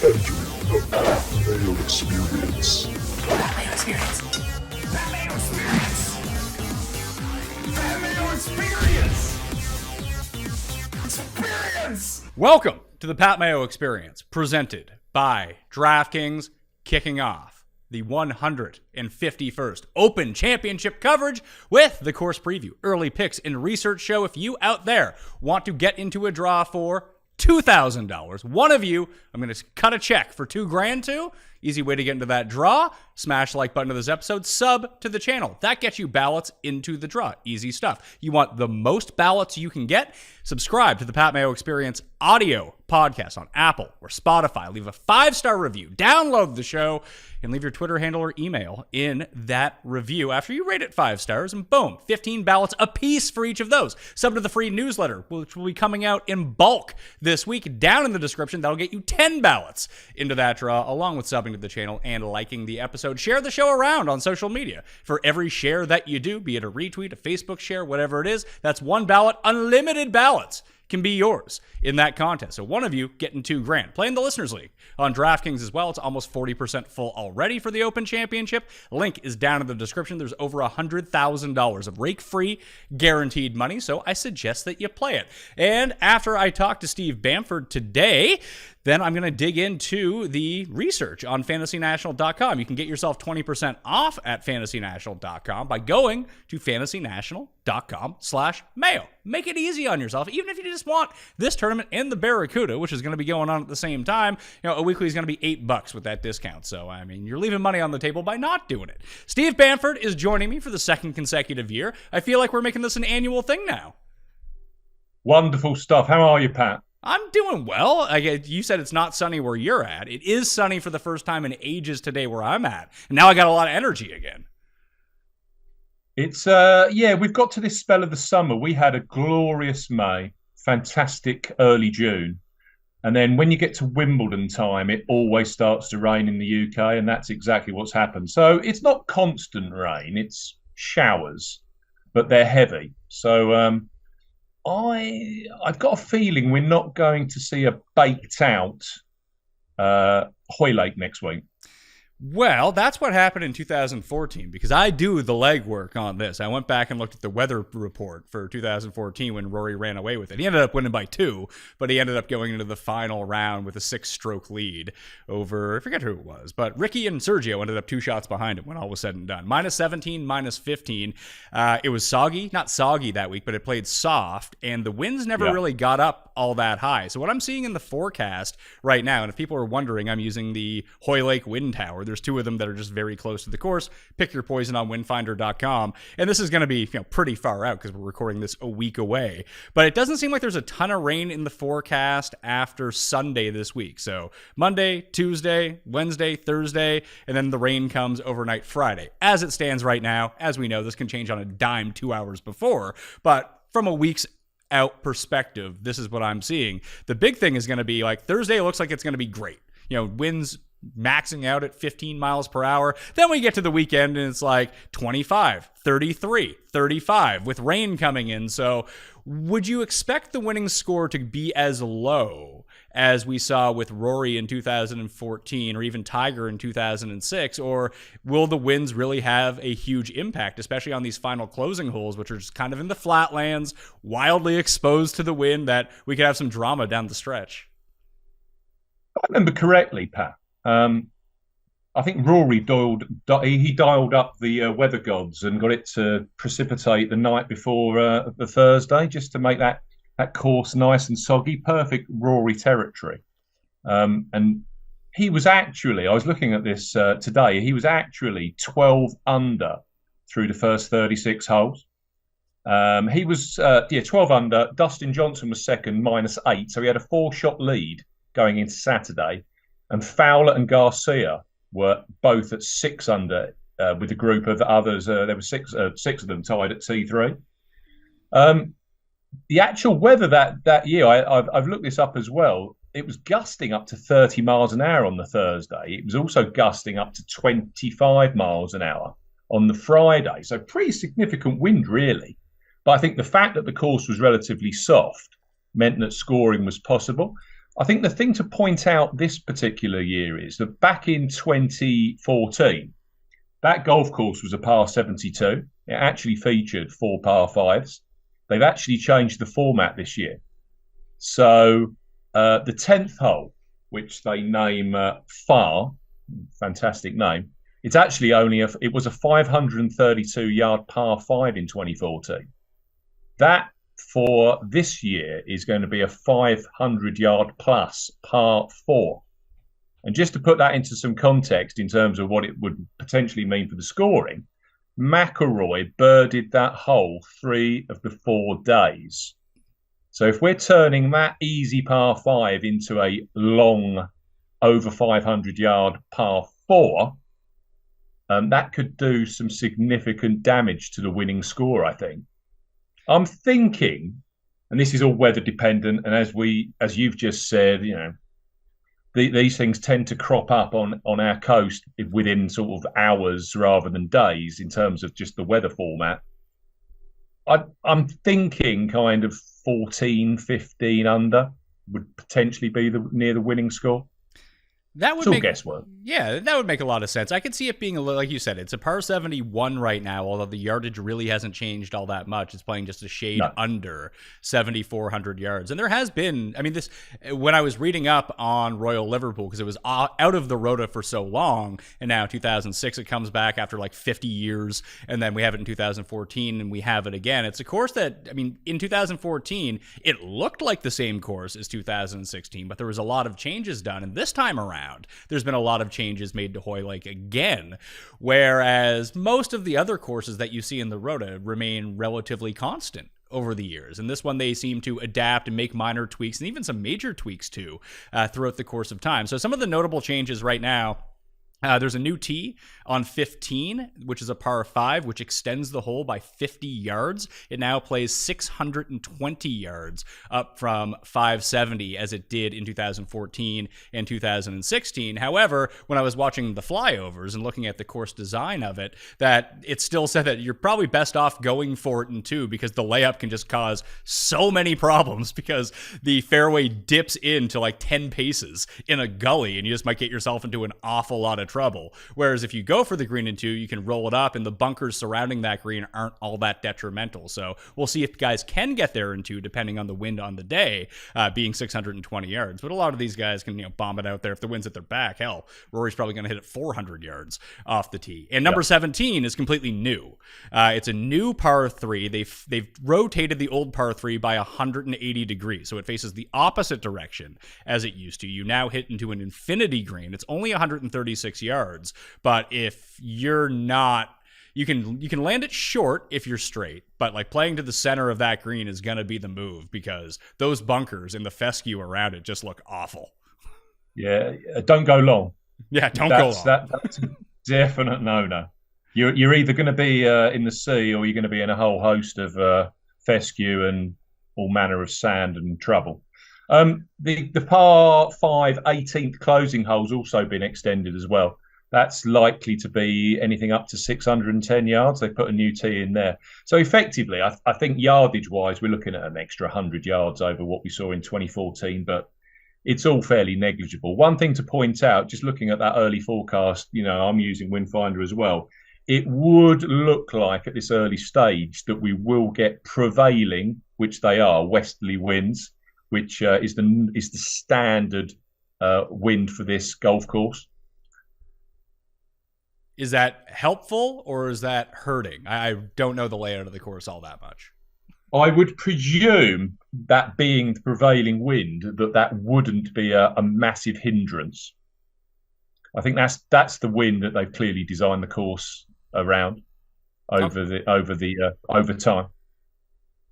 entering the Mayo experience. Mayo experience. Mayo experience. Mayo experience. Experience. Welcome to the Pat Mayo Experience, presented by DraftKings, kicking off the 151st Open Championship coverage with the course preview, early picks, and research show. If you out there want to get into a draw for $2,000, one of you, I'm going to cut a check for $2,000 to. Easy way to get into that draw. Smash the like button to this episode. Sub to the channel. That gets you ballots into the draw. Easy stuff. You want the most ballots you can get? Subscribe to the Pat Mayo Experience audio podcast on Apple or Spotify. Leave a 5-star review. Download the show and leave your Twitter handle or email in that review after you rate it 5 stars. And boom, 15 ballots a piece for each of those. Sub to the free newsletter, which will be coming out in bulk this week. Down in the description, that'll get you 10 ballots into that draw, along with subbing to the channel and liking the episode. Share the show around on social media. For every share that you do, be it a retweet, a Facebook share, whatever it is, that's one ballot. Unlimited ballots can be yours in that contest. So one of you getting $2,000. Playing the Listeners League on DraftKings as well. It's almost 40% full already for the Open Championship. Link is down in the description. There's over $100,000 of rake-free guaranteed money, so I suggest that you play it. And after I talk to Steve Bamford today, then I'm going to dig into the research on fantasynational.com. You can get yourself 20% off at fantasynational.com by going to fantasynational.com/Mayo. Make it easy on yourself, even if you just want this tournament and the Barracuda, which is going to be going on at the same time. You know, a weekly is going to be $8 with that discount. So, I mean, you're leaving money on the table by not doing it. Steve Bamford is joining me for the second consecutive year. I feel like we're making this an annual thing now. Wonderful stuff. How are you, Pat? I'm doing well. You said it's not sunny where you're at. It is sunny for the first time in ages today where I'm at. And now I got a lot of energy again. It's, we've got to this spell of the summer. We had a glorious May, fantastic early June. And then when you get to Wimbledon time, it always starts to rain in the UK. And that's exactly what's happened. So it's not constant rain. It's showers, but they're heavy. So, I've got a feeling we're not going to see a baked out Hoylake next week. Well, that's what happened in 2014, because I do the legwork on this. I went back and looked at the weather report for 2014 when Rory ran away with it. He ended up winning by 2, but he ended up going into the final round with a 6-stroke lead over, I forget who it was, but Ricky and Sergio ended up 2 shots behind him when all was said and done. -17, -15. It was soggy, not soggy that week, but it played soft, and the winds never really got up all that high. So what I'm seeing in the forecast right now, and if people are wondering, I'm using the Hoylake Wind Tower. There's 2 of them that are just very close to the course. Pick your poison on windfinder.com. And this is going to be, pretty far out because we're recording this a week away. But it doesn't seem like there's a ton of rain in the forecast after Sunday this week. So Monday, Tuesday, Wednesday, Thursday, and then the rain comes overnight Friday. As it stands right now, as we know, this can change on a dime 2 hours before. But from a week's out perspective, this is what I'm seeing. The big thing is going to be like Thursday looks like it's going to be great. Winds maxing out at 15 miles per hour. Then we get to the weekend and it's like 25, 33, 35 with rain coming in. So would you expect the winning score to be as low as we saw with Rory in 2014 or even Tiger in 2006? Or will the winds really have a huge impact, especially on these final closing holes, which are just kind of in the flatlands, wildly exposed to the wind, that we could have some drama down the stretch? If I remember correctly, Pat, I think Rory dialed up the weather gods and got it to precipitate the night before the Thursday, just to make that course nice and soggy. Perfect Rory territory. And he was actually, I was looking at this today, he was actually 12 under through the first 36 holes. He was 12 under. Dustin Johnson was second, -8. So he had a 4-shot lead going into Saturday. And Fowler and Garcia were both at 6 under with a group of others. There were six of them tied at T3. The actual weather that year, I've looked this up as well. It was gusting up to 30 miles an hour on the Thursday. It was also gusting up to 25 miles an hour on the Friday. So pretty significant wind, really. But I think the fact that the course was relatively soft meant that scoring was possible. I think the thing to point out this particular year is that back in 2014, that golf course was a par 72. It actually featured 4 par 5s. They've actually changed the format this year. So the 10th hole, which they name Far, fantastic name, it's actually it was a 532-yard par 5 in 2014. That for this year is going to be a 500-yard plus par 4. And just to put that into some context in terms of what it would potentially mean for the scoring, McIlroy birdied that hole 3 of the 4 days. So if we're turning that easy par 5 into a long, over 500-yard par 4, that could do some significant damage to the winning score, I think. I'm thinking, and this is all weather dependent, and as you've just said, these things tend to crop up on our coast within sort of hours rather than days in terms of just the weather format. I'm thinking kind of 14, 15 under would potentially be near the winning score. That would it's all make guesswork. Yeah, that would make a lot of sense. I could see it being like you said, it's a par 71 right now, although the yardage really hasn't changed all that much. It's playing just a shade under 7,400 yards. And there has been, this when I was reading up on Royal Liverpool, because it was out of the rota for so long, and now 2006 it comes back after like 50 years, and then we have it in 2014 and we have it again. It's a course that, in 2014 it looked like the same course as 2016, but there was a lot of changes done, and this time around there's been a lot of changes made to Hoylake again, whereas most of the other courses that you see in the rota remain relatively constant over the years. And this one, they seem to adapt and make minor tweaks and even some major tweaks too throughout the course of time. So some of the notable changes right now, there's a new tee on 15, which is a par 5, which extends the hole by 50 yards. It now plays 620 yards, up from 570 as it did in 2014 and 2016. However, when I was watching the flyovers and looking at the course design of it, that it still said that you're probably best off going for it in 2, because the layup can just cause so many problems, because the fairway dips into like 10 paces in a gully, and you just might get yourself into an awful lot of trouble. Whereas if you go for the green in 2, you can roll it up, and the bunkers surrounding that green aren't all that detrimental. So we'll see if guys can get there in 2, depending on the wind on the day, being 620 yards. But a lot of these guys can bomb it out there if the wind's at their back. Hell, Rory's probably going to hit it 400 yards off the tee. And number 17 is completely new. It's a new par 3. They've rotated the old par 3 by 180 degrees, so it faces the opposite direction as it used to. You now hit into an infinity green. It's only 136 yards, but if you're not, you can land it short if you're straight, but like playing to the center of that green is going to be the move, because those bunkers and the fescue around it just look awful. Yeah, don't go long. Yeah, don't go long. That's a definite no. You're either going to be in the sea, or you're going to be in a whole host of fescue and all manner of sand and trouble. The par 5 18th closing hole's also been extended as well. That's likely to be anything up to 610 yards. They put a new tee in there. So effectively, I think yardage-wise, we're looking at an extra 100 yards over what we saw in 2014, but it's all fairly negligible. One thing to point out, just looking at that early forecast, I'm using Windfinder as well, it would look like at this early stage that we will get prevailing, which they are, westerly winds, which is the standard wind for this golf course. Is that helpful or is that hurting? I don't know the layout of the course all that much. I would presume that being the prevailing wind, that wouldn't be a massive hindrance. I think that's the wind that they've clearly designed the course around over time.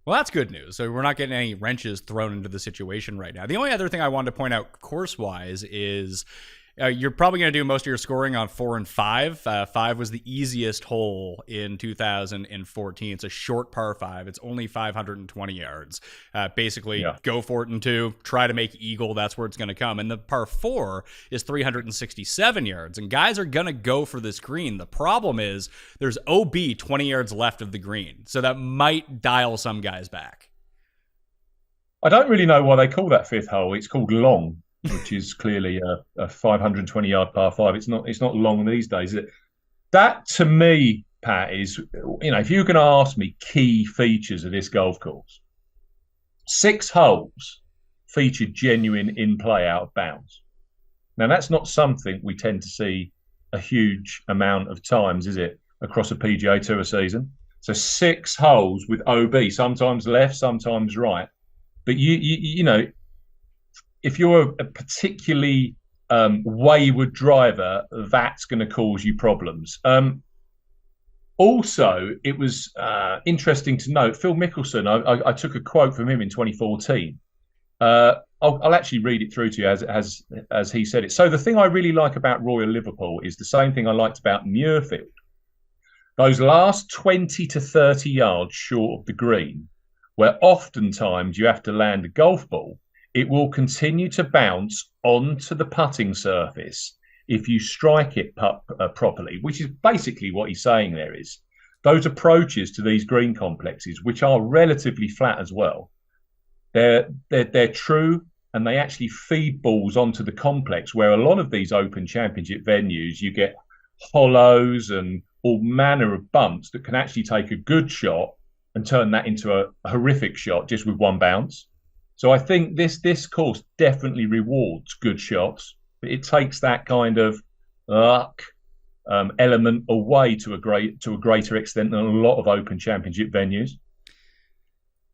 Well, that's good news. So we're not getting any wrenches thrown into the situation right now. The only other thing I wanted to point out course-wise is you're probably going to do most of your scoring on 4 and 5. 5 was the easiest hole in 2014. It's a short par 5. It's only 520 yards. Go for it in 2. Try to make eagle. That's where it's going to come. And the par 4 is 367 yards. And guys are going to go for this green. The problem is there's OB 20 yards left of the green. So that might dial some guys back. I don't really know why they call that fifth hole. It's called long, which is clearly a 520-yard par five. It's not long these days, is it? That to me, Pat, is, if you're going to ask me key features of this golf course, 6 holes featured genuine in play out of bounds. Now that's not something we tend to see a huge amount of times, is it, across a PGA Tour season? So 6 holes with OB, sometimes left, sometimes right. But you know, if you're a particularly wayward driver, that's going to cause you problems. Also, it was interesting to note, Phil Mickelson, I took a quote from him in 2014. I'll actually read it through to you as he said it. So the thing I really like about Royal Liverpool is the same thing I liked about Muirfield. Those last 20 to 30 yards short of the green, where oftentimes you have to land a golf ball, it will continue to bounce onto the putting surface if you strike it properly, which is basically what he's saying there is. Those approaches to these green complexes, which are relatively flat as well, they're true, and they actually feed balls onto the complex, where a lot of these Open Championship venues, you get hollows and all manner of bumps that can actually take a good shot and turn that into a horrific shot just with one bounce. So I think this course definitely rewards good shots, but it takes that kind of luck element away to a greater extent than a lot of Open Championship venues.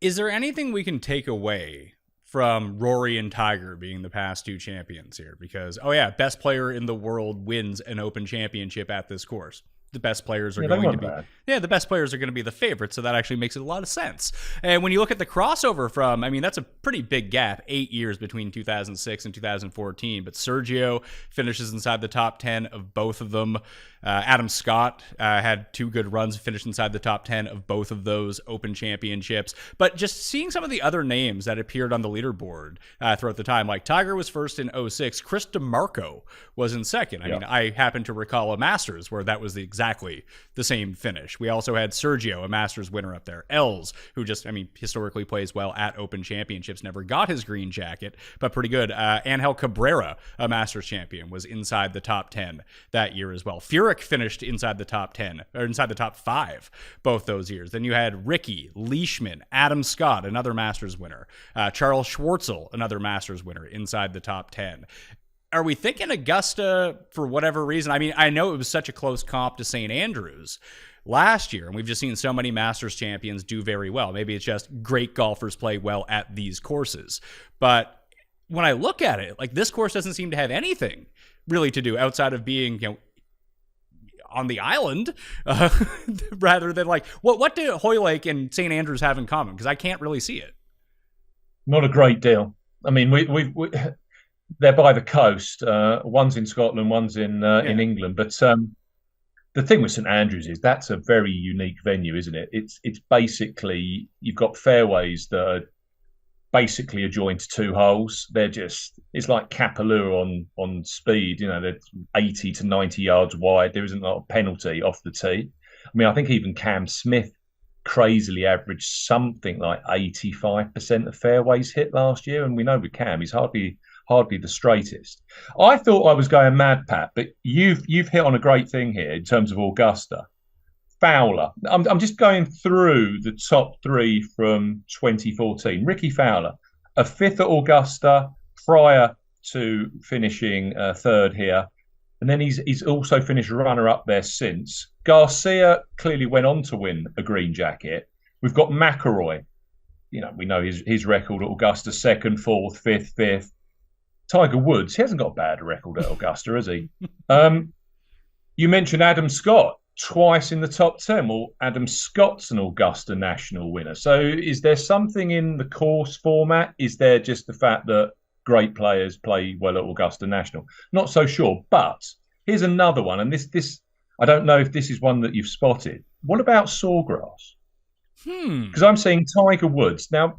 Is there anything we can take away from Rory and Tiger being the past 2 champions here? Because, best player in the world wins an Open Championship at this course. The best players are going to be the best players are going to be the favorites, so that actually makes it a lot of sense. And when you look at the crossover from, that's a pretty big gap, 8 years between 2006 and 2014, but Sergio finishes inside the top 10 of both of them. Adam Scott had 2 good runs, finished inside the top 10 of both of those Open Championships. But just seeing some of the other names that appeared on the leaderboard throughout the time, like Tiger was first in 06, Chris DeMarco was in second. I happen to recall a Masters where that was exactly the same finish. We also had Sergio, a Masters winner up there. Els, who just, historically plays well at Open Championships, never got his green jacket, but pretty good. Angel Cabrera, a Masters champion, was inside the top 10 that year as well. Furyk finished inside the top 10, or inside the top 5 both those years. Then you had Ricky, Leishman, Adam Scott, another Masters winner. Charles Schwartzel, another Masters winner, inside the top 10. Are we thinking Augusta for whatever reason? I know it was such a close comp to St. Andrews last year, and we've just seen so many Masters champions do very well. Maybe it's just great golfers play well at these courses. But when I look at it, this course doesn't seem to have anything really to do outside of being, on the island, rather than what do Hoylake and St. Andrews have in common? Because I can't really see it. Not a great deal. We they're by the coast. One's in Scotland, one's in England. But the thing with St Andrews is that's a very unique venue, isn't it? It's basically, you've got fairways that are basically adjoined to 2 holes. It's like Kapalua on speed. They're 80 to 90 yards wide. There isn't a lot of penalty off the tee. I think even Cam Smith crazily averaged something like 85% of fairways hit last year, and we know with Cam, he's hardly the straightest. I thought I was going mad, Pat, but you've hit on a great thing here in terms of Augusta. Fowler. I'm just going through the top 3 from 2014. Ricky Fowler, a 5th at Augusta prior to finishing 3rd here. And then he's also finished runner-up there since. Garcia clearly went on to win a green jacket. We've got McIlroy. We know his record at Augusta, 2nd, 4th, 5th, 5th. Tiger Woods, he hasn't got a bad record at Augusta, has he? You mentioned Adam Scott, twice in the top 10. Well, Adam Scott's an Augusta National winner. So is there something in the course format? Is there just the fact that great players play well at Augusta National? Not so sure. But here's another one. And this I don't know if this is one that you've spotted. What about Sawgrass? Because I'm seeing Tiger Woods. Now,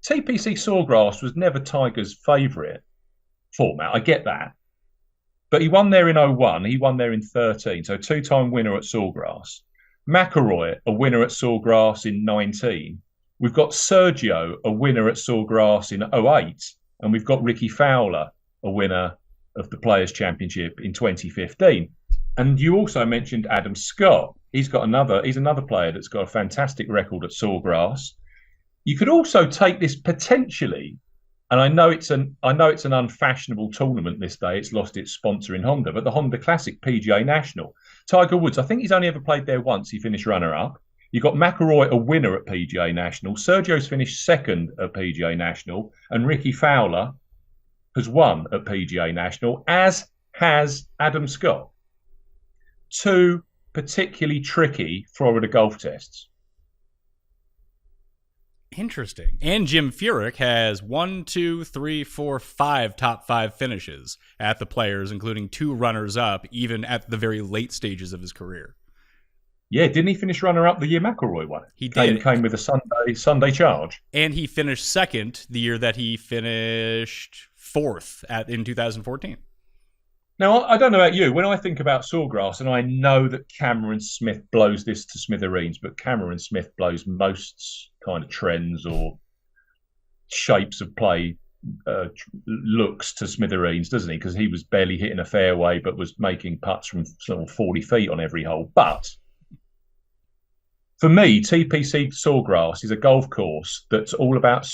TPC Sawgrass was never Tiger's favourite format. I get that. But he won there in 01. He won there in 13. So 2-time winner at Sawgrass. McIlroy, a winner at Sawgrass in 19. We've got Sergio, a winner at Sawgrass in '08, and we've got Ricky Fowler, a winner of the Players' Championship in 2015. And you also mentioned Adam Scott. He's another player that's got a fantastic record at Sawgrass. You could also take this potentially, and I know it's an unfashionable tournament this day. It's lost its sponsor in Honda, but the Honda Classic PGA National. Tiger Woods, I think he's only ever played there once. He finished runner-up. You've got McIlroy, a winner at PGA National. Sergio's finished second at PGA National, and Ricky Fowler has won at PGA National, as has Adam Scott. Two particularly tricky Florida golf tests. Interesting. And Jim Furyk has 5 top 5 finishes at the Players, including 2 runners-up, even at the very late stages of his career. Yeah, didn't he finish runner-up the year McIlroy won it? He did. Came with a Sunday charge. And he finished second the year that he finished fourth in 2014. Now, I don't know about you. When I think about Sawgrass, and I know that Cameron Smith blows this to smithereens, but Cameron Smith blows most kind of trends or shapes of play looks to smithereens, doesn't he? Because he was barely hitting a fairway, but was making putts from sort of 40 feet on every hole. But for me, TPC Sawgrass is a golf course that's all about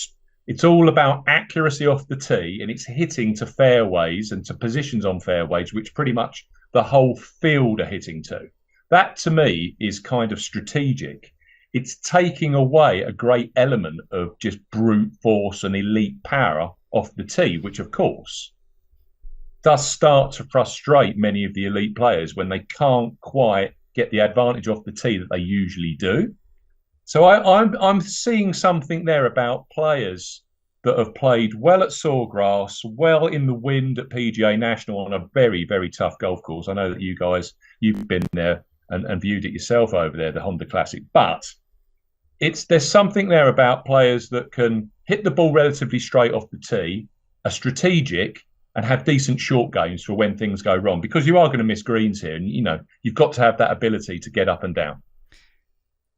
accuracy off the tee, and it's hitting to fairways and to positions on fairways, which pretty much the whole field are hitting to. That, to me, is kind of strategic. It's taking away a great element of just brute force and elite power off the tee, which, of course, does start to frustrate many of the elite players when they can't quite get the advantage off the tee that they usually do. So I'm seeing something there about players that have played well at Sawgrass, well in the wind at PGA National on a very, very tough golf course. I know that you guys, you've been there and viewed it yourself over there, the Honda Classic. But there's something there about players that can hit the ball relatively straight off the tee, are strategic, and have decent short games for when things go wrong. Because you are going to miss greens here, and you've got to have that ability to get up and down.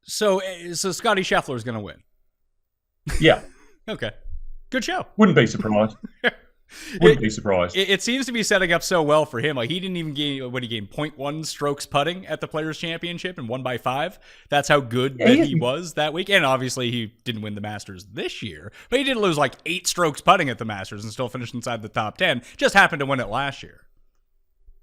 So Scotty Scheffler is going to win. Yeah. Okay. Good show. Wouldn't be surprised. Wouldn't be surprised. It seems to be setting up so well for him. Like, he didn't even gain, he gained 0.1 strokes putting at the Players' Championship and won by 5. That's how good he was that week. And obviously he didn't win the Masters this year, but he did lose like 8 strokes putting at the Masters and still finished inside the top 10. Just happened to win it last year.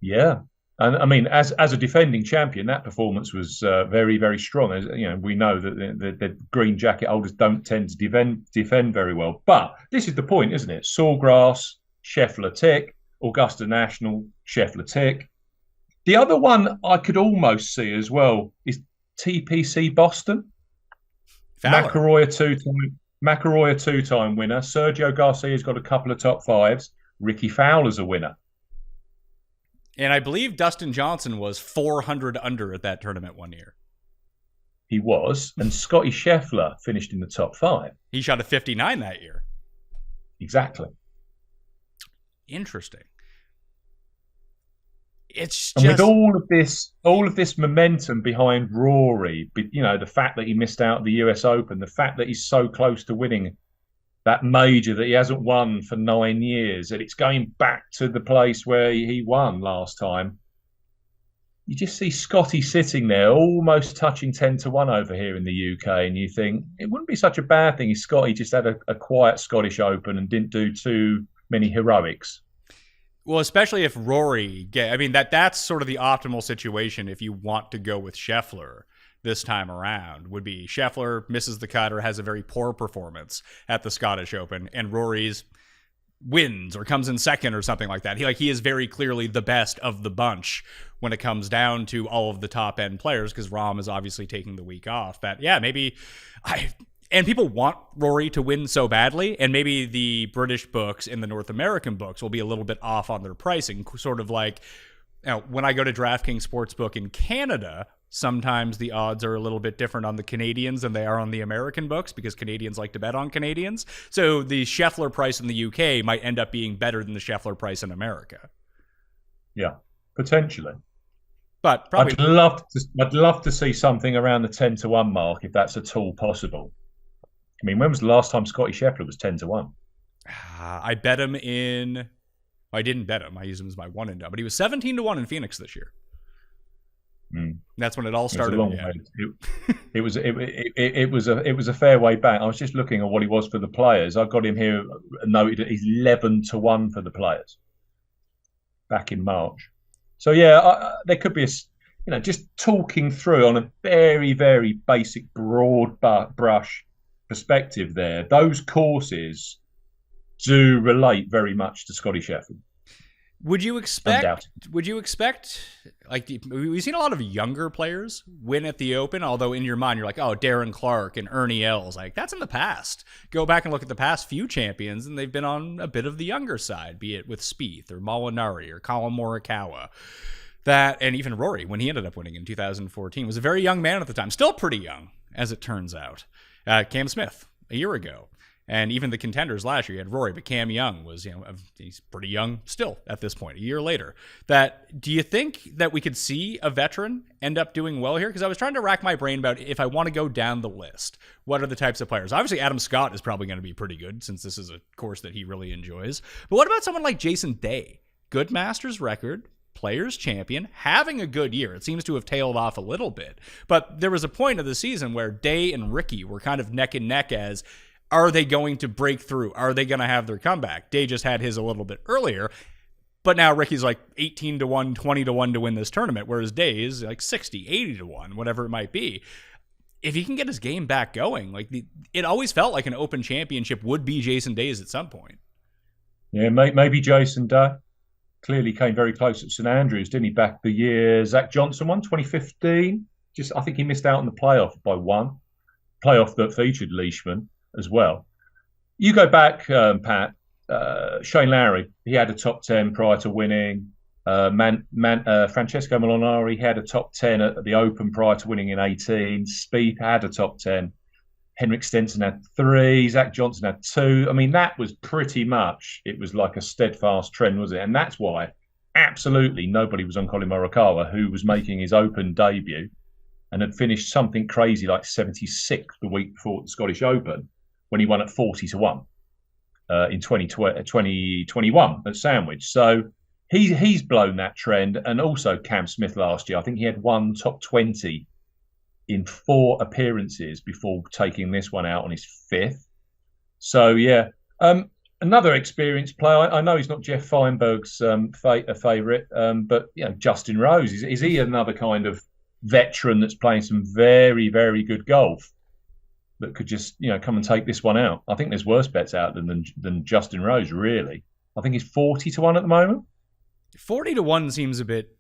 Yeah. And I mean, as a defending champion, that performance was very, very strong. As we know that the green jacket holders don't tend to defend very well. But this is the point, isn't it? Sawgrass, Scheffler tick, Augusta National, Scheffler tick. The other one I could almost see as well is TPC Boston. McIlroy a two-time winner. Sergio Garcia's got a couple of top 5s. Ricky Fowler's a winner. And I believe Dustin Johnson was 400 under at that tournament one year. He was. And Scotty Scheffler finished in the top 5. He shot a 59 that year. Exactly. Interesting. It's just... And with all of this momentum behind Rory, the fact that he missed out the US Open, the fact that he's so close to winning that major that he hasn't won for 9 years, and it's going back to the place where he won last time. You just see Scotty sitting there almost touching 10-1 over here in the UK, and you think it wouldn't be such a bad thing if Scotty just had a quiet Scottish Open and didn't do too many heroics. Well, especially if Rory that's sort of the optimal situation if you want to go with Scheffler this time around, would be Scheffler misses the cut or has a very poor performance at the Scottish Open, and Rory's wins or comes in second or something like that. He is very clearly the best of the bunch when it comes down to all of the top end players, because Rahm is obviously taking the week off. And people want Rory to win so badly, and maybe the British books and the North American books will be a little bit off on their pricing, sort of like, when I go to DraftKings Sportsbook in Canada, sometimes the odds are a little bit different on the Canadians than they are on the American books, because Canadians like to bet on Canadians. So the Scheffler price in the UK might end up being better than the Scheffler price in America. Yeah, potentially. But probably I'd love to see something around the 10-1 mark if that's at all possible. I mean, when was the last time Scotty Scheffler was 10-1? I bet him in. I didn't bet him. I used him as my one and done, but he was 17-1 in Phoenix this year. That's when it all started. It was a fair way back. I was just looking at what he was for the players. I got him here noted that he's 11-1 for the players back in March. So yeah, there could be just talking through on a very, very basic, broad brush perspective there. Those courses do relate very much to Scotty Scheffler. Would you expect? Like, we've seen a lot of younger players win at the Open. Although in your mind you're like, oh, Darren Clarke and Ernie Els, like that's in the past. Go back and look at the past few champions, and they've been on a bit of the younger side, be it with Spieth or Molinari or Colin Morikawa. That, and even Rory, when he ended up winning in 2014, was a very young man at the time, still pretty young as it turns out. Cam Smith a year ago. And even the contenders last year, you had Rory, but Cam Young was, he's pretty young still at this point, a year later. Do you think that we could see a veteran end up doing well here? Because I was trying to rack my brain about if I want to go down the list, what are the types of players? Obviously, Adam Scott is probably going to be pretty good since this is a course that he really enjoys. But what about someone like Jason Day? Good Masters record, Players champion, having a good year. It seems to have tailed off a little bit. But there was a point of the season where Day and Ricky were kind of neck and neck as, are they going to break through? Are they going to have their comeback? Day just had his a little bit earlier, but now Ricky's like 18-1, 20-1 to win this tournament, whereas Day is like 60, 80-1, whatever it might be. If he can get his game back going, it always felt like an Open Championship would be Jason Day's at some point. Yeah, maybe Jason Day. Clearly came very close at St Andrews, didn't he? Back the year Zach Johnson won, 2015. I think he missed out on the playoff by one. Playoff that featured Leishman as well. You go back, Pat, Shane Lowry, he had a top 10 prior to winning. Francesco Molinari had a top 10 at the Open prior to winning in 18. Spieth had a top 10. Henrik Stenson had 3. Zach Johnson had 2. I mean, that was pretty much, it was like a steadfast trend, was it? And that's why absolutely nobody was on Colin Morikawa, who was making his Open debut and had finished something crazy like 76th the week before the Scottish Open, when he won at 40-1 in 2021 at Sandwich. So he's blown that trend. And also Cam Smith last year, I think he had one top 20 in 4 appearances before taking this one out on his 5th. So, yeah. Another experienced player, I know he's not Jeff Feinberg's favourite, but Justin Rose, is he another kind of veteran that's playing some very, very good golf that could just, come and take this one out? I think there's worse bets out than Justin Rose, really. I think he's 40-1 at the moment. 40-1 seems a bit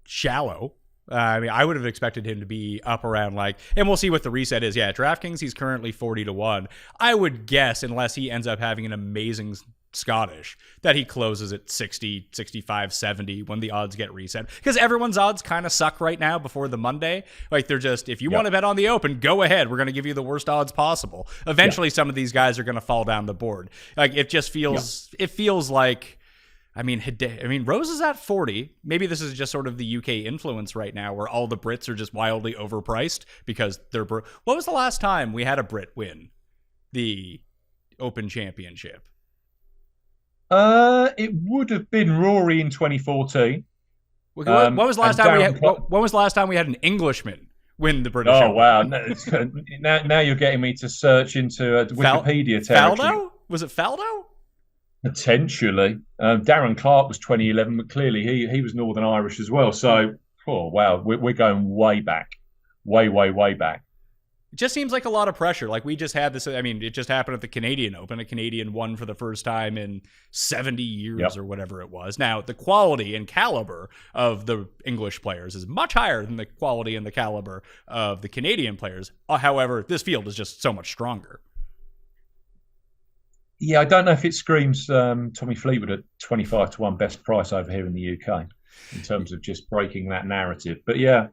shallow. I would have expected him to be up around and we'll see what the reset is. Yeah, at DraftKings, he's currently 40-1. I would guess, unless he ends up having an amazing Scottish, that he closes at 60, 65, 70 when the odds get reset. Because everyone's odds kind of suck right now before the Monday. They're just, if you want to bet on the Open, go ahead. We're going to give you the worst odds possible. Eventually, some of these guys are going to fall down the board. It just feels, it feels like, Rose is at 40. Maybe this is just sort of the UK influence right now, where all the Brits are just wildly overpriced because they're. What was the last time we had a Brit win the Open Championship? It would have been Rory in 2014. When was the last time we had? When was the last time we had an Englishman win the British Open? Oh wow! Now you're getting me to search into Wikipedia territory. Faldo? Was it Faldo? Potentially. Darren Clarke was 2011, but clearly he was Northern Irish as well. So, wow, we're going way back. Way back. It just seems like a lot of pressure. We just had this, it just happened at the Canadian Open. A Canadian won for the first time in 70 years or whatever it was. Now, the quality and caliber of the English players is much higher than the quality and the caliber of the Canadian players. However, this field is just so much stronger. Yeah, I don't know if it screams Tommy Fleetwood at 25-1 best price over here in the UK in terms of just breaking that narrative. But yeah,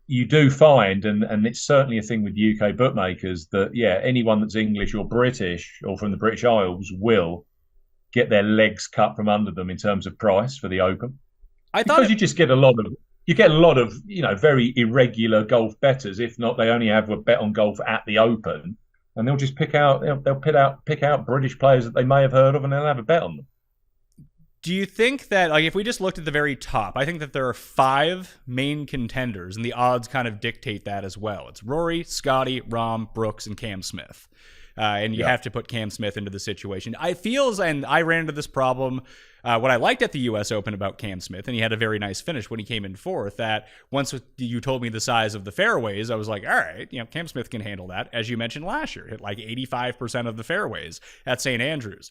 you do find, and it's certainly a thing with UK bookmakers, that anyone that's English or British or from the British Isles will get their legs cut from under them in terms of price for the Open. You just get a lot of very irregular golf bettors. If not, they only have a bet on golf at the Open. and they'll just pick out British players that they may have heard of, and they'll have a bet on them. Do you think that, like, if we just looked at the very top, I think that there are 5 main contenders, and the odds kind of dictate that as well. It's Rory, Scotty, Rahm, Brooks, and Cam Smith. And you have to put Cam Smith into the situation. And I ran into this problem. What I liked at the U.S. Open about Cam Smith, and he had a very nice finish when he came in 4th, that once you told me the size of the fairways, I was like, all right, Cam Smith can handle that. As you mentioned last year, hit like 85% of the fairways at St. Andrews.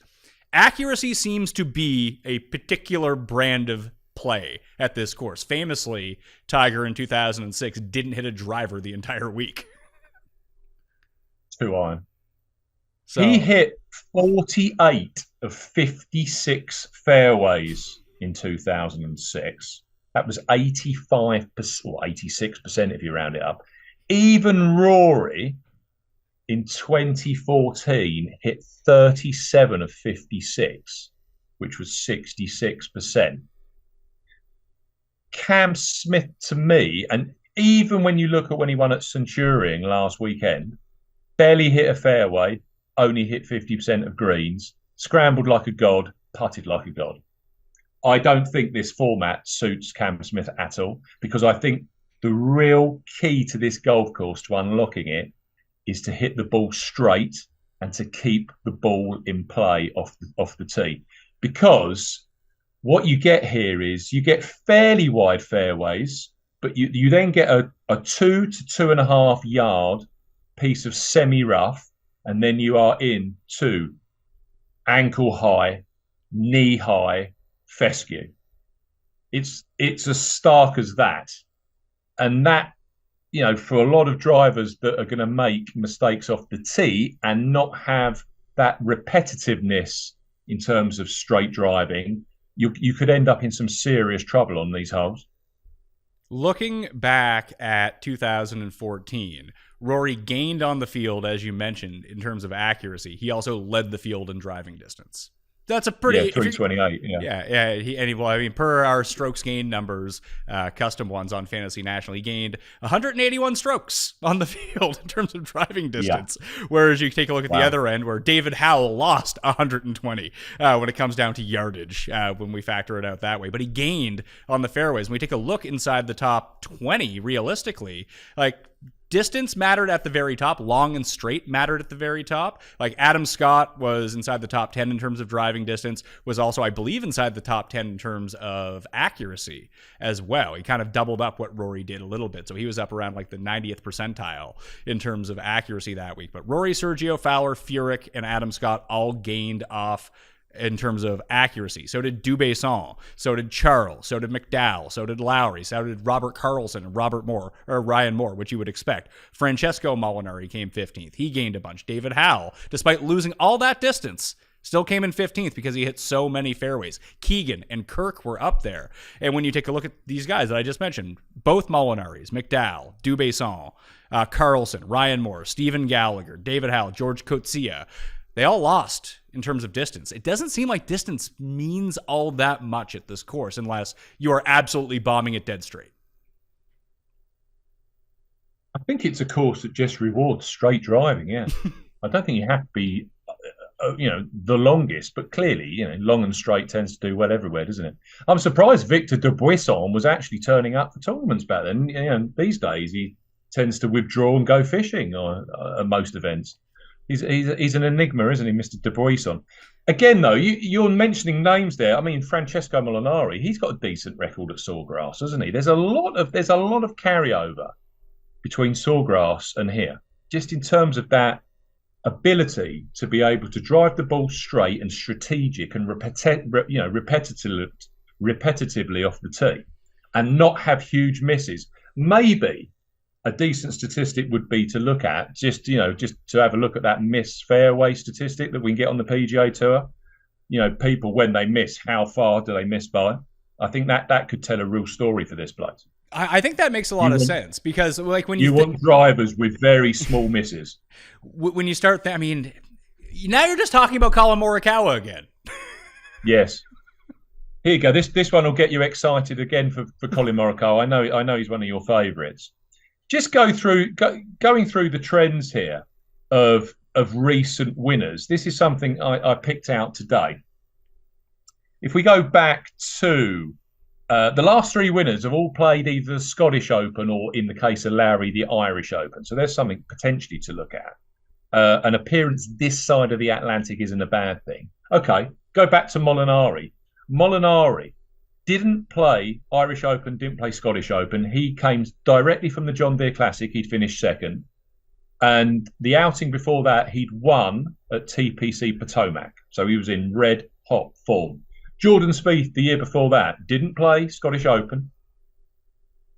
Accuracy seems to be a particular brand of play at this course. Famously, Tiger in 2006 didn't hit a driver the entire week. 2-iron. So, he hit 48 of 56 fairways in 2006. That was 85% or 86% if you round it up. Even Rory in 2014 hit 37 of 56, which was 66%. Cam Smith, to me, and even when you look at when he won at Centurion last weekend, barely hit a fairway, only hit 50% of greens, scrambled like a god, putted like a god. I don't think this format suits Cam Smith at all, because I think the real key to this golf course, to unlocking it, is to hit the ball straight and to keep the ball in play off the tee. Because what you get here is you get fairly wide fairways, but you then get a 2 to 2.5 yard piece of semi-rough, and then you are into ankle high, knee high fescue. It's as stark as that. And that, for a lot of drivers that are going to make mistakes off the tee and not have that repetitiveness in terms of straight driving, you could end up in some serious trouble on these holes. Looking back at 2014, Rory gained on the field, as you mentioned, in terms of accuracy. He also led the field in driving distance. That's a pretty 328. Yeah. Per our strokes gained numbers, custom ones on Fantasy National, he gained 181 strokes on the field in terms of driving distance. Yeah. Whereas you take a look at the other end, where David Howell lost 120 when it comes down to yardage, when we factor it out that way. But he gained on the fairways. When we take a look inside the top 20, realistically, distance mattered at the very top. Long and straight mattered at the very top. Like Adam Scott was inside the top 10 in terms of driving distance, was also, I believe, inside the top 10 in terms of accuracy as well. He kind of doubled up what Rory did a little bit. So he was up around like the 90th percentile in terms of accuracy that week. But Rory, Sergio, Fowler, Furyk, and Adam Scott all gained off in terms of accuracy. So did Dubuisson, so did Charles, so did McDowell, so did Lowry, so did Robert Carlson and Ryan Moore, which you would expect. Francesco Molinari came 15th. He gained a bunch. David Howell, despite losing all that distance, still came in 15th because he hit so many fairways. Keegan and Kirk were up there. And when you take a look at these guys that I just mentioned, both Molinaris, McDowell, Dubuisson, Carlson, Ryan Moore, Stephen Gallagher, David Howell, George Coetzee, they all lost in terms of distance. It doesn't seem like distance means all that much at this course unless you are absolutely bombing it dead straight. I think it's a course that just rewards straight driving, yeah. I don't think you have to be, the longest, but clearly, long and straight tends to do well everywhere, doesn't it? I'm surprised Victor Dubuisson was actually turning up for tournaments back then. These days, he tends to withdraw and go fishing at most events. He's an enigma, isn't he, Mr. Dubuisson? Again, though, you're mentioning names there. I mean, Francesco Molinari, he's got a decent record at Sawgrass, hasn't he? There's a lot of carryover between Sawgrass and here, just in terms of that ability to be able to drive the ball straight and strategic and repetitively off the tee, and not have huge misses. Maybe a decent statistic would be to look at, just to have a look at that miss fairway statistic that we can get on the PGA Tour. People, when they miss, how far do they miss by? I think that could tell a real story for this place. I think that makes a lot of sense, because when you want drivers with very small misses. When you start, now you're just talking about Colin Morikawa again. Yes. Here you go. This one will get you excited again for Colin Morikawa. I know he's one of your favourites. Just going through the trends here of of recent winners, this is something I picked out today. If we go back to the last three winners have all played either the Scottish Open or, in the case of Lowry, the Irish Open. So there's something potentially to look at. An appearance this side of the Atlantic isn't a bad thing. Okay, go back to Molinari. Molinari didn't play Irish Open, didn't play Scottish Open. He came directly from the John Deere Classic. He'd finished second. And the outing before that, he'd won at TPC Potomac. So he was in red hot form. Jordan Spieth, the year before that, didn't play Scottish Open,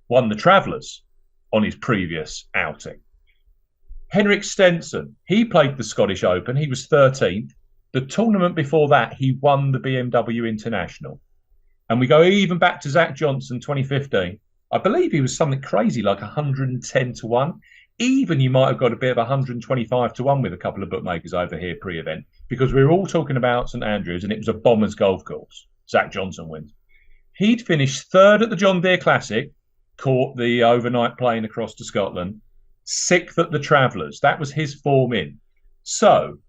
won the Travellers on his previous outing. Henrik Stenson, he played the Scottish Open. He was 13th. The tournament before that, he won the BMW International. And we go even back to Zach Johnson, 2015. I believe he was something crazy like 110 to 1. Even you might have got a bit of 125 to 1 with a couple of bookmakers over here pre-event, because we were all talking about St Andrews and it was a Bombers golf course. Zach Johnson wins. He'd finished third at the John Deere Classic, caught the overnight plane across to Scotland, sixth at the Travellers. That was his form in. So,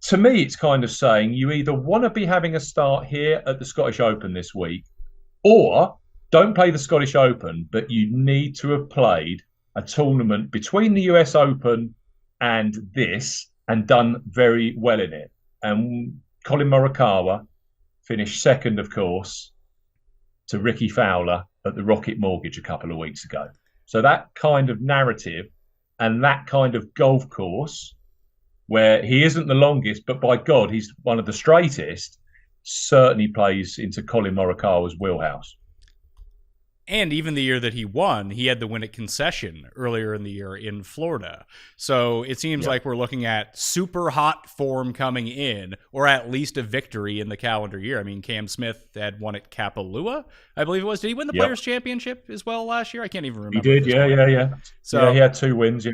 to me, it's kind of saying you either want to be having a start here at the Scottish Open this week, or don't play the Scottish Open, but you need to have played a tournament between the US Open and this and done very well in it. And Colin Morikawa finished second, of course, to Ricky Fowler at the Rocket Mortgage a couple of weeks ago. So that kind of narrative and that kind of golf course where he isn't the longest, but by God, he's one of the straightest, certainly plays into Colin Morikawa's wheelhouse. And even the year that he won, he had the win at Concession earlier in the year in Florida. So it seems like we're looking at super hot form coming in, or at least a victory in the calendar year. I mean, Cam Smith had won at Kapalua, I believe it was. Did he win the Players' Championship as well last year? I can't even remember. He did, yeah. So yeah, he had 2 wins, yeah.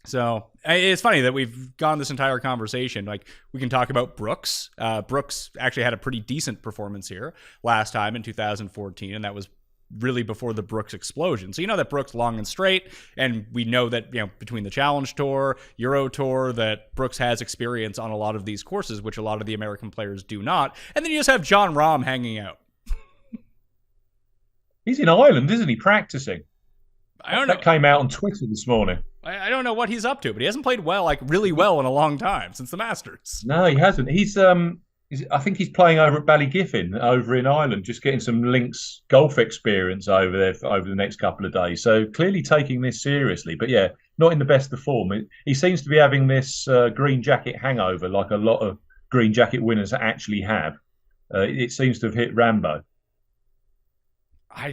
So it's funny that we've gone this entire conversation. Like, we can talk about Brooks. Brooks actually had a pretty decent performance here last time in 2014, and that was really before the Brooks explosion. So you know that Brooks long and straight, and we know that, you know, between the Challenge Tour, Euro Tour, that Brooks has experience on a lot of these courses, which a lot of the American players do not. And then you just have John Rahm hanging out. He's in Ireland, isn't he, practicing? I don't know. That came out on Twitter this morning. I don't know what he's up to, but he hasn't played well, like really well, in a long time, since the Masters. No, he hasn't. I think he's playing over at Ballygiffin over in Ireland, just getting some links golf experience over there over the next couple of days. So clearly taking this seriously, but yeah, not in the best of form. He seems to be having this green jacket hangover, like a lot of green jacket winners actually have. It seems to have hit Rambo. I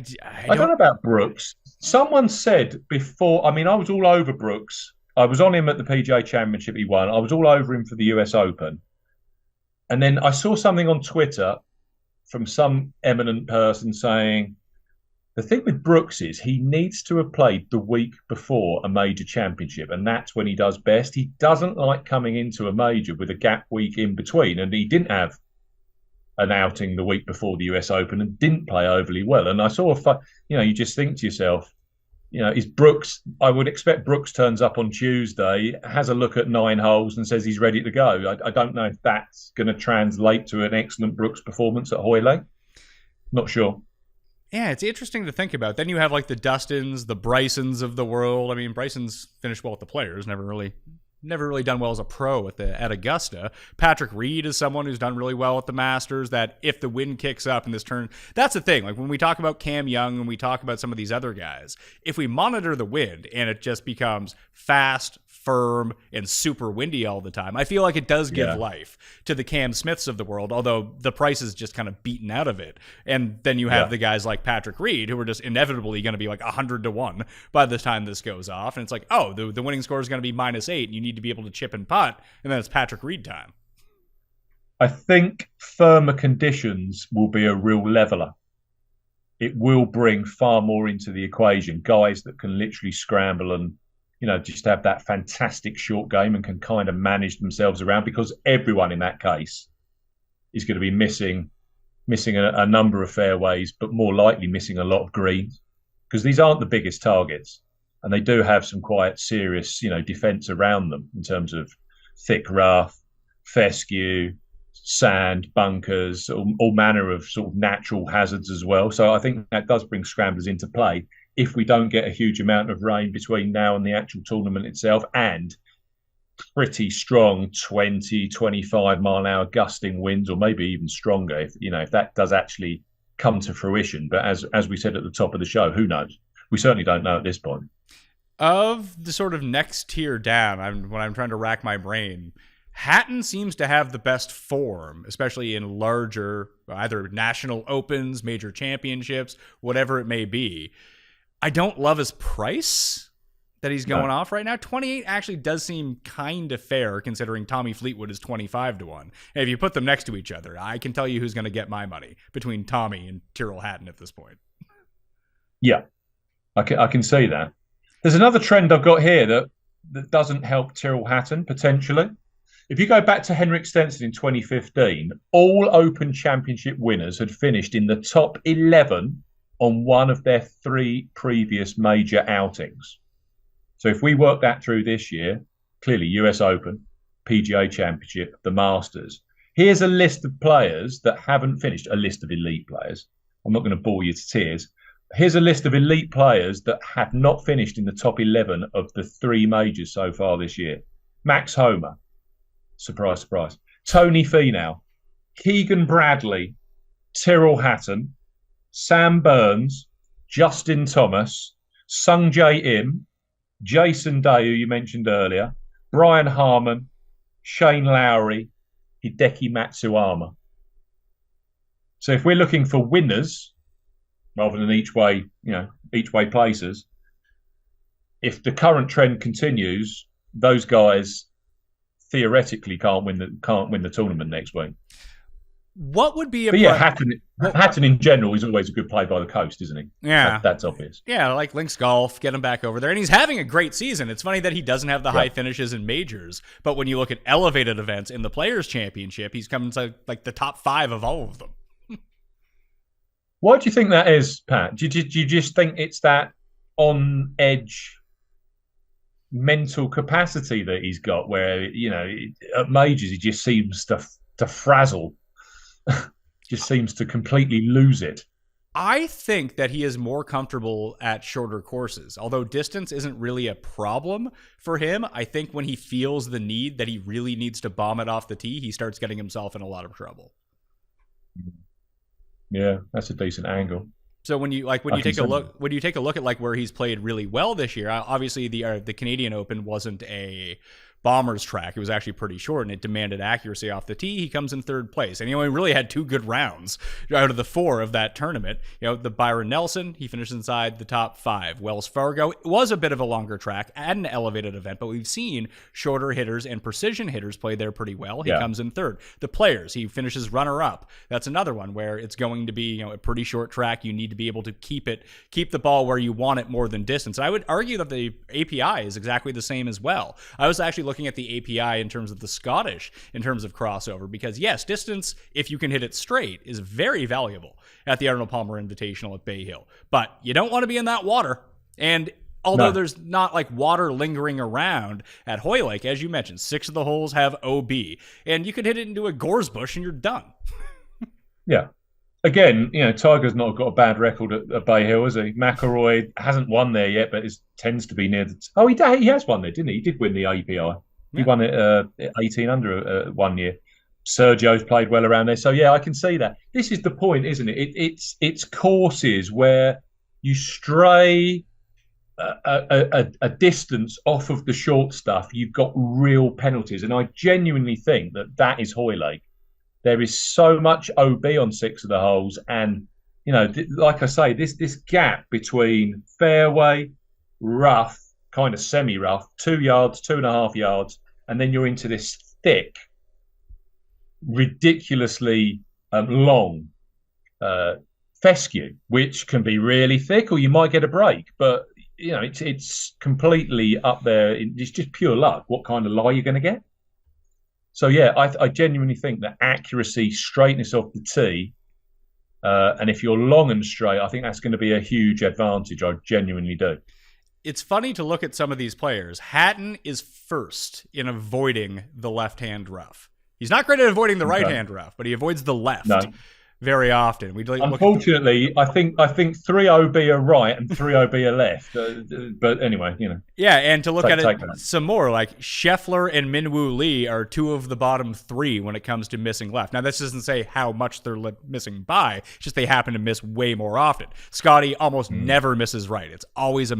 don't know about Brooks. Someone said before, I mean, I was all over Brooks. I was on him at the PGA Championship he won. I was all over him for the US Open. And then I saw something on Twitter from some eminent person saying, the thing with Brooks is he needs to have played the week before a major championship, and that's when he does best. He doesn't like coming into a major with a gap week in between, and he didn't have an outing the week before the US Open and didn't play overly well. And I saw, you just think to yourself, is Brooks, I would expect Brooks turns up on Tuesday, has a look at 9 holes and says he's ready to go. I don't know if that's going to translate to an excellent Brooks performance at Hoyle. Not sure. Yeah, it's interesting to think about. Then you have like the Dustins, the Brysons of the world. I mean, Bryson's finished well with the Players, never really done well as a pro at Augusta. Patrick Reed is someone who's done really well at the Masters, that if the wind kicks up in this turn, that's the thing. Like when we talk about Cam Young and we talk about some of these other guys, if we monitor the wind and it just becomes fast, firm, and super windy all the time, I feel like it does give life to the Cam Smiths of the world, although the price is just kind of beaten out of it. And then you have the guys like Patrick Reed, who are just inevitably going to be like 100 to 1 by the time this goes off. And it's like, oh, the winning score is going to be -8, and you need to be able to chip and putt, and then it's Patrick Reed time. I think firmer conditions will be a real leveler. It will bring far more into the equation. Guys that can literally scramble and just have that fantastic short game and can kind of manage themselves around, because everyone in that case is going to be missing a number of fairways, but more likely missing a lot of greens, because these aren't the biggest targets and they do have some quite serious, defense around them in terms of thick rough, fescue, sand, bunkers, all manner of sort of natural hazards as well. So I think that does bring scramblers into play if we don't get a huge amount of rain between now and the actual tournament itself, and pretty strong 20, 25 mile an hour gusting winds, or maybe even stronger if that does actually come to fruition. But as we said at the top of the show, who knows? We certainly don't know at this point. Of the sort of next tier down, when I'm trying to rack my brain, Hatton seems to have the best form, especially in larger, either national opens, major championships, whatever it may be. I don't love his price that he's going off right now. 28 actually does seem kind of fair, considering Tommy Fleetwood is 25 to 1. And if you put them next to each other, I can tell you who's going to get my money between Tommy and Tyrrell Hatton at this point. Yeah, I can see that. There's another trend I've got here that doesn't help Tyrrell Hatton, potentially. If you go back to Henrik Stenson in 2015, all Open Championship winners had finished in the top 11 on one of their 3 previous major outings. So if we work that through this year, clearly US Open, PGA Championship, the Masters. Here's a list of players that haven't finished, a list of elite players. I'm not going to bore you to tears. Here's a list of elite players that have not finished in the top 11 of the 3 majors so far this year. Max Homa. Surprise, surprise. Tony Finau, Keegan Bradley, Tyrrell Hatton, Sam Burns, Justin Thomas, Sung Jae Im, Jason Day, who you mentioned earlier, Brian Harmon, Shane Lowry, Hideki Matsuyama. So if we're looking for winners rather than each way places, if the current trend continues, those guys theoretically can't win the tournament next week. What would be Hatton in general is always a good play by the coast, isn't he? Yeah. That's obvious. Yeah, like Links Golf, get him back over there. And he's having a great season. It's funny that he doesn't have the high finishes in majors, but when you look at elevated events in the Players' Championship, he's coming to like the top 5 of all of them. Why do you think that is, Pat? Do you just think it's that on-edge mental capacity that he's got where, at majors he just seems to frazzle, just seems to completely lose it? I think that he is more comfortable at shorter courses. Although distance isn't really a problem for him, I think when he feels the need that he really needs to bomb it off the tee, he starts getting himself in a lot of trouble. Yeah, that's a decent angle. So when you take a look at like where he's played really well this year, obviously the Canadian Open wasn't a bomber's track. It was actually pretty short, and it demanded accuracy off the tee. He comes in 3rd place, and he only really had 2 good rounds out of the 4 of that tournament. The Byron Nelson, he finished inside the top 5. Wells Fargo, it was a bit of a longer track and an elevated event, but we've seen shorter hitters and precision hitters play there pretty well. He comes in 3rd. The Players, he finishes runner-up. That's another one where it's going to be a pretty short track. You need to be able to keep the ball where you want it more than distance. And I would argue that the API is exactly the same as well. I was actually looking at the API in terms of the Scottish, in terms of crossover, because yes, distance, if you can hit it straight, is very valuable at the Arnold Palmer Invitational at Bay Hill. But you don't want to be in that water. And although there's not like water lingering around at Hoylake, as you mentioned, 6 of the holes have OB, and you could hit it into a gorse bush and you're done. Yeah. Again, Tiger's not got a bad record at Bay Hill, has he? McIlroy hasn't won there yet, but tends to be near the... he has won there, didn't he? He did win the API. He won it 18 under 1 year. Sergio's played well around there. So, yeah, I can see that. This is the point, isn't it? It's courses where you stray a distance off of the short stuff. You've got real penalties. And I genuinely think that is Hoylake. There is so much OB on 6 of the holes. And, like I say, this gap between fairway, rough, kind of semi-rough, 2 yards, 2.5 yards, and then you're into this thick, ridiculously long fescue, which can be really thick, or you might get a break. But it's completely up there. It's just pure luck. What kind of lie you're going to get? So yeah, I genuinely think that accuracy, straightness off the tee, and if you're long and straight, I think that's going to be a huge advantage. I genuinely do. it's funny to look at some of these players. Hatton is first in avoiding the left-hand rough. He's not great at avoiding the right-hand rough, but he avoids the left very often. Unfortunately, I think 3 OB are right and 3 OB are left. But anyway, Yeah, and to look at it some more, like Scheffler and Minwoo Lee are 2 of the bottom 3 when it comes to missing left. Now, this doesn't say how much they're missing by. It's just they happen to miss way more often. Scotty almost never misses right. It's always a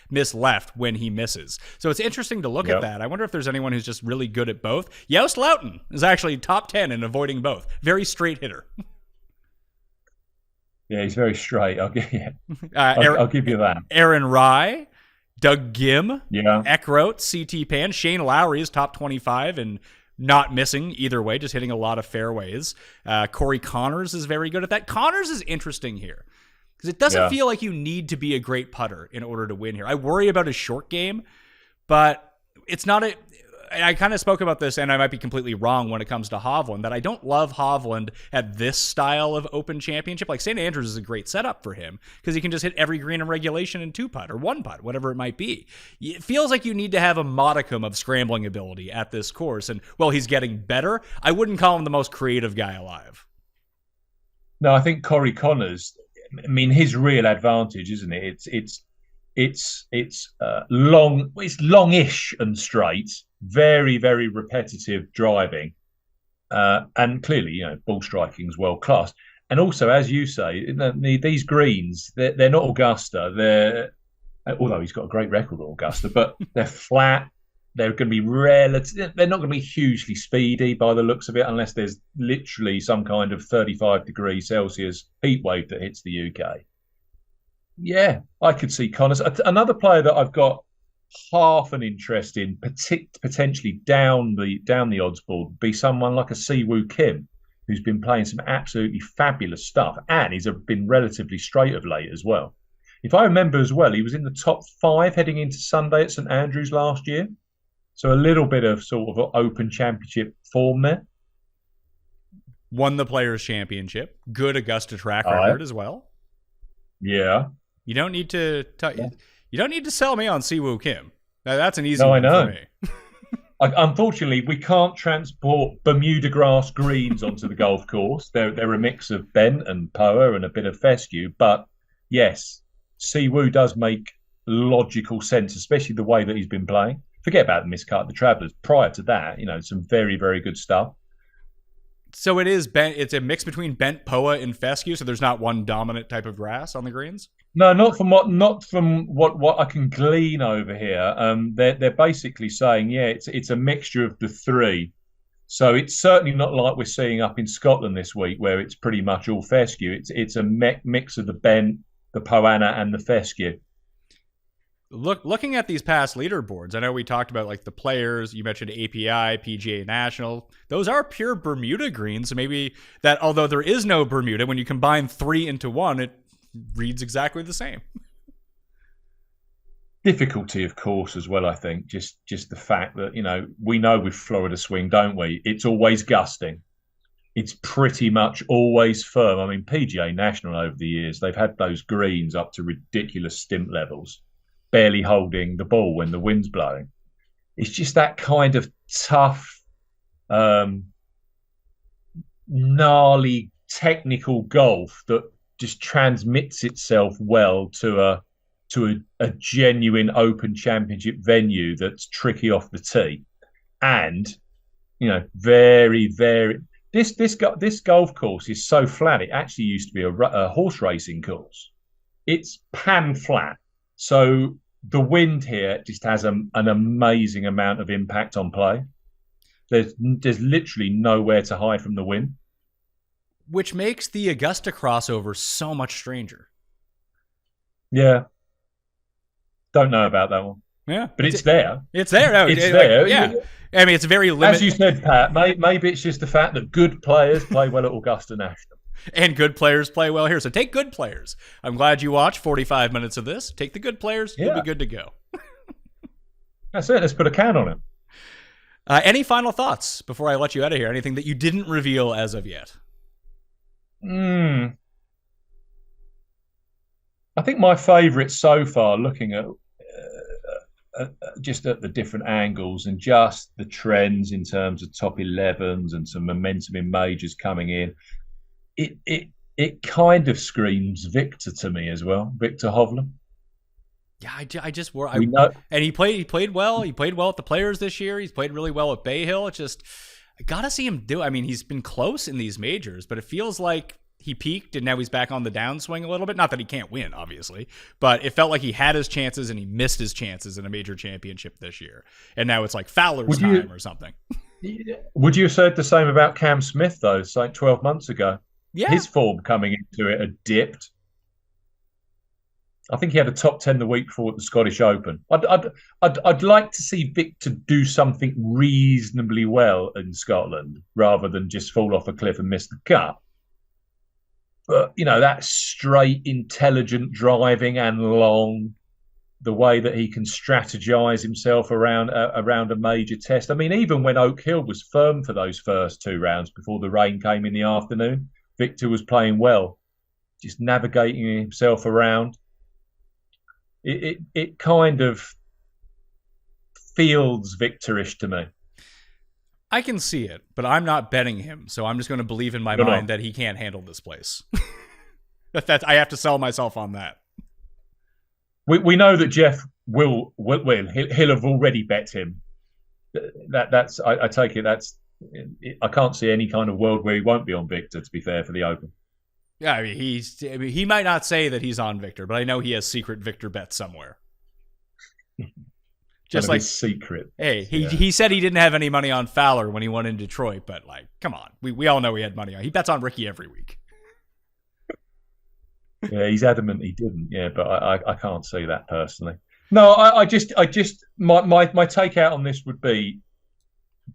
miss left when he misses. So it's interesting to look at that. I wonder if there's anyone who's just really good at both. Joost Luiten is actually top 10 in avoiding both. Very straight hitter. Yeah, he's very straight. I'll give you that. Aaron Rai, Doug Gim, yeah, Eckroat, CT Pan, Shane Lowry is top 25 and not missing either way, just hitting a lot of fairways. Corey Connors is very good at that. Connors is interesting here because it doesn't feel like you need to be a great putter in order to win here. I worry about his short game, but it's not a... I kind of spoke about this, and I might be completely wrong when it comes to Hovland, that I don't love Hovland at this style of Open Championship. Like, St. Andrews is a great setup for him because he can just hit every green in regulation in 2-putt or 1-putt, whatever it might be. It feels like you need to have a modicum of scrambling ability at this course, and, well, he's getting better. I wouldn't call him the most creative guy alive. No, I think Corey Connors, I mean, his real advantage, isn't it? It's longish and straight, very, very repetitive driving, and clearly, ball striking is world class. And also, as you say, these greens, they're not Augusta. Although he's got a great record at Augusta, but they're flat. They're going to be relative. They're not going to be hugely speedy by the looks of it, unless there's literally some kind of 35-degree-Celsius heat wave that hits the UK. Yeah, I could see Connors. Another player that I've got half an interest in, potentially down the odds board, would be someone like a Siwoo Kim, who's been playing some absolutely fabulous stuff, and he's been relatively straight of late as well. If I remember as well, he was in the top 5 heading into Sunday at St. Andrews last year. So a little bit of sort of Open Championship form there. Won the Players' Championship. Good Augusta track record as well. Yeah. You don't need to you don't need to sell me on Siwoo Kim. That's an easy one for me. Unfortunately, we can't transport Bermuda grass greens onto the golf course. They're a mix of bent and poa and a bit of fescue. But yes, Siwoo does make logical sense, especially the way that he's been playing. Forget about the miscut, the Travellers. Prior to that, some very, very good stuff. So it is bent. It's a mix between bent, poa, and fescue. So there's not one dominant type of grass on the greens. No, not from what I can glean over here. They're basically saying, it's a mixture of the 3. So it's certainly not like we're seeing up in Scotland this week, where it's pretty much all fescue. It's a mix of the bent, the poana, and the fescue. Looking at these past leaderboards, I know we talked about like the players. You mentioned API, PGA National. Those are pure Bermuda greens. So maybe that, although there is no Bermuda, when you combine 3 into 1, it reads exactly the same. Difficulty, of course, as well. I think just the fact that we know with Florida swing, don't we? It's always gusting. It's pretty much always firm. I mean, PGA National over the years, they've had those greens up to ridiculous stimp levels, barely holding the ball when the wind's blowing. It's just that kind of tough, gnarly, technical golf that just transmits itself well to a genuine Open Championship venue that's tricky off the tee, and very, very. This golf course is so flat. It actually used to be a horse racing course. It's pan flat, so the wind here just has an amazing amount of impact on play. There's literally nowhere to hide from the wind. Which makes the Augusta crossover so much stranger. Yeah. Don't know about that one. Yeah. But it's there. It's there. No, it's there. Yeah. I mean, it's very limited. As you said, Pat, maybe it's just the fact that good players play well at Augusta National. And good players play well here. So take good players. I'm glad you watched 45 minutes of this. Take the good players. You'll be good to go. That's it. Let's put a can on it. Any final thoughts before I let you out of here? Anything that you didn't reveal as of yet? I think my favourite so far, looking at just at the different angles and just the trends in terms of top 11s and some momentum in majors coming in, it kind of screams Victor to me as well, Victor Hovland. Yeah, I just and he played well. He played well at the Players this year. He's played really well at Bay Hill. It's just I gotta see him do. I mean, he's been close in these majors, but it feels like he peaked and now he's back on the downswing a little bit. Not that he can't win, obviously, but it felt like he had his chances and he missed his chances in a major championship this year. And now it's like Fowler's time or something. Would you have said the same about Cam Smith though? It's like 12 months ago. Yeah, his form coming into it had dipped. I think he had a top 10 the week before at the Scottish Open. I'd like to see Victor do something reasonably well in Scotland rather than just fall off a cliff and miss the cut. But, that straight, intelligent driving and long, the way that he can strategize himself around a major test. I mean, even when Oak Hill was firm for those first 2 rounds before the rain came in the afternoon, Victor was playing well, just navigating himself around. It kind of feels Victorish to me. I can see it, but I'm not betting him, so I'm just going to believe in my mind that he can't handle this place. I have to sell myself on that. We know that Jeff will win. He'll have already bet him. I take it. I can't see any kind of world where he won't be on Victor. To be fair, for the Open. Yeah, I mean, he might not say that he's on Victor, but I know he has secret Victor bets somewhere. Just like secret. Hey, he said he didn't have any money on Fowler when he won in Detroit, but like, come on, we all know he had money on. He bets on Ricky every week. Yeah, he's adamant he didn't. Yeah, but I can't see that personally. No, I just my take out on this would be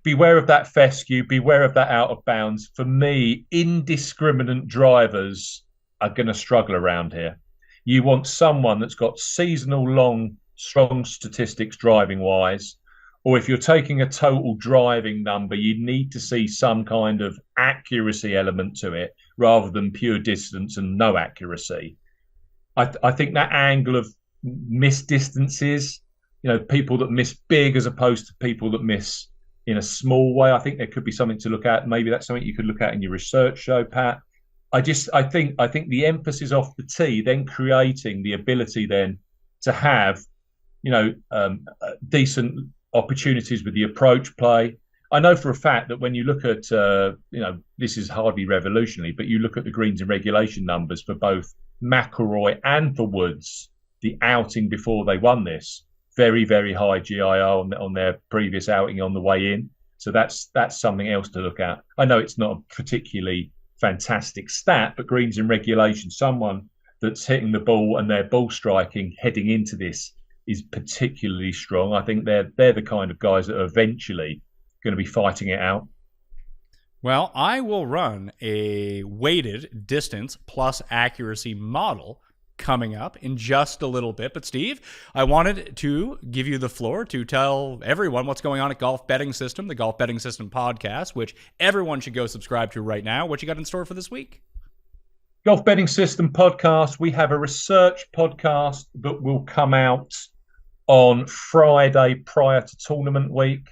beware of that fescue, beware of that out of bounds. For me, indiscriminate drivers are going to struggle around here. You want someone that's got seasonal long, strong statistics driving wise, or if you're taking a total driving number, you need to see some kind of accuracy element to it rather than pure distance and no accuracy. I think that angle of missed distances, people that miss big as opposed to people that miss in a small way, I think there could be something to look at. Maybe that's something you could look at in your research show, Pat. I think the emphasis off the tee, then creating the ability then to have, decent opportunities with the approach play. I know for a fact that when you look at, this is hardly revolutionary, but you look at the greens and regulation numbers for both McIlroy and for Woods, the outing before they won this, very, very high GIR on their previous outing on the way in. So that's something else to look at. I know it's not a particularly fantastic stat, but greens in regulation, someone that's hitting the ball and their ball striking heading into this is particularly strong. I think they're the kind of guys that are eventually going to be fighting it out. Well, I will run a weighted distance plus accuracy model coming up in just a little bit. But Steve, I wanted to give you the floor to tell everyone what's going on at Golf Betting System, the Golf Betting System podcast, which everyone should go subscribe to right now. What you got in store for this week? Golf Betting System podcast. We have a research podcast that will come out on Friday prior to tournament week.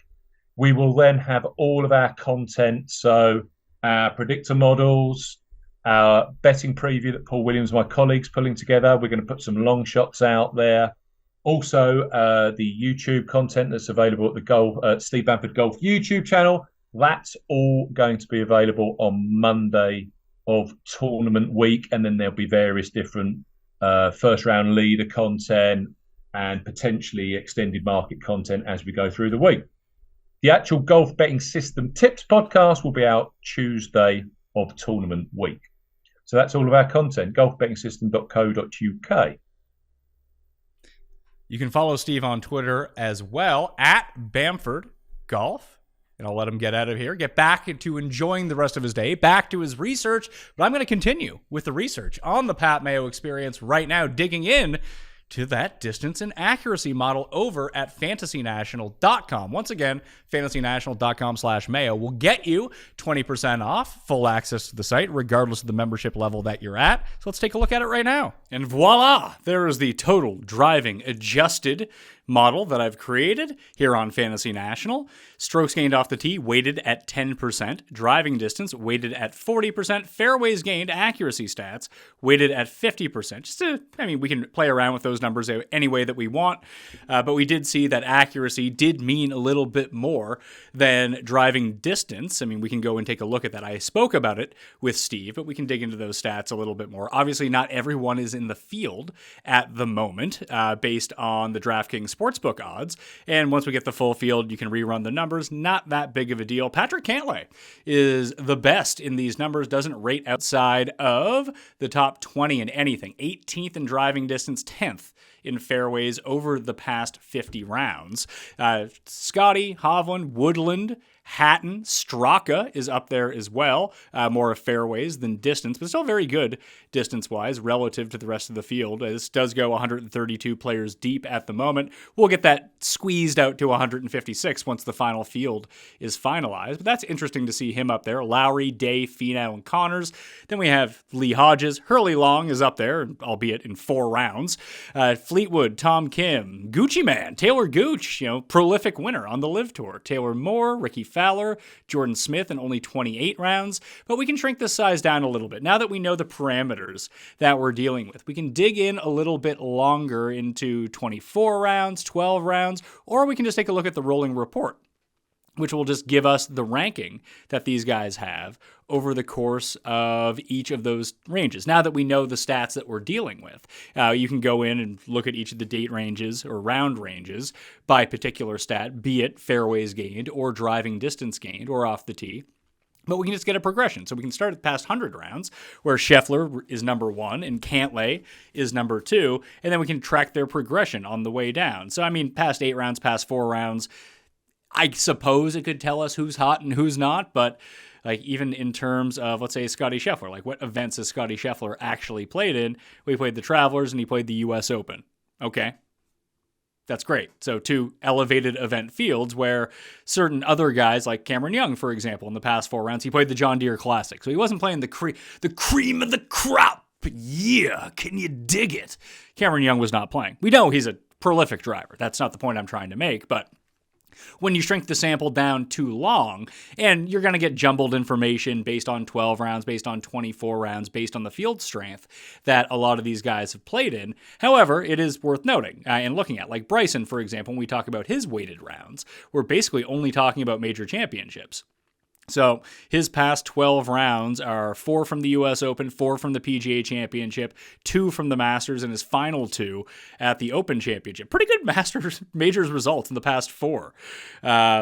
We will then have all of our content, so our predictor models, our betting preview that Paul Williams, my colleagues, pulling together. We're going to put some long shots out there. Also, the YouTube content that's available at the Steve Bamford Golf YouTube channel. That's all going to be available on Monday of tournament week, and then there'll be various different first round leader content and potentially extended market content as we go through the week. The actual Golf Betting System Tips podcast will be out Tuesday of tournament week. So that's all of our content, golfbettingsystem.co.uk. You can follow Steve on Twitter as well, at Bamford Golf. And I'll let him get out of here, get back into enjoying the rest of his day, back to his research. But I'm going to continue with the research on the Pat Mayo experience right now, digging in to that distance and accuracy model over at fantasynational.com. Once again, fantasynational.com/Mayo will get you 20% off, full access to the site, regardless of the membership level that you're at. So let's take a look at it right now. And voila, there is the total driving adjusted model that I've created here on Fantasy National. Strokes gained off the tee weighted at 10%, driving distance weighted at 40%, fairways gained accuracy stats weighted at 50%. We can play around with those numbers any way that we want, but we did see that accuracy did mean a little bit more than driving distance. We can go and take a look at that. I spoke about it with Steve, but we can dig into those stats a little bit more. Obviously, not everyone is in the field at the moment, based on the DraftKings Sportsbook odds. And once we get the full field, you can rerun the numbers. Not that big of a deal. Patrick Cantlay is the best in these numbers, doesn't rate outside of the top 20 in anything. 18th in driving distance, 10th in fairways over the past 50 rounds. Scotty, Hovland, Woodland, Hatton, Straka is up there as well. More of fairways than distance, but still very good distance-wise relative to the rest of the field. This does go 132 players deep at the moment. We'll get that squeezed out to 156 once the final field is finalized, but that's interesting to see him up there. Lowry, Day, Finau, and Connors. Then we have Lee Hodges. Hurley Long is up there, albeit in 4 rounds. Fleetwood, Tom Kim, Gucci Man, Taylor Gooch, prolific winner on the Live Tour. Taylor Moore, Ricky Fowler, Jordan Smith in only 28 rounds, but we can shrink this size down a little bit. Now that we know the parameters that we're dealing with, we can dig in a little bit longer into 24 rounds, 12 rounds, or we can just take a look at the rolling report, which will just give us the ranking that these guys have over the course of each of those ranges. Now that we know the stats that we're dealing with, you can go in and look at each of the date ranges or round ranges by particular stat, be it fairways gained or driving distance gained or off the tee. But we can just get a progression. So we can start at past 100 rounds, where Scheffler is number 1 and Cantlay is number 2, and then we can track their progression on the way down. So, past 8 rounds, past 4 rounds, I suppose it could tell us who's hot and who's not, but even in terms of, let's say, Scotty Scheffler, what events has Scotty Scheffler actually played in? We played the Travelers and he played the U.S. Open. Okay. That's great. So 2 elevated event fields where certain other guys, like Cameron Young, for example, in the past 4 rounds, he played the John Deere Classic. So he wasn't playing the cream of the crop. Yeah, can you dig it? Cameron Young was not playing. We know he's a prolific driver. That's not the point I'm trying to make, but when you shrink the sample down too long, and you're going to get jumbled information based on 12 rounds, based on 24 rounds, based on the field strength that a lot of these guys have played in. However, it is worth noting and looking at, like Bryson, for example, when we talk about his weighted rounds, we're basically only talking about major championships. So his past 12 rounds are 4 from the U.S. Open, 4 from the PGA Championship, 2 from the Masters, and his final 2 at the Open Championship. Pretty good Masters majors results in the past 4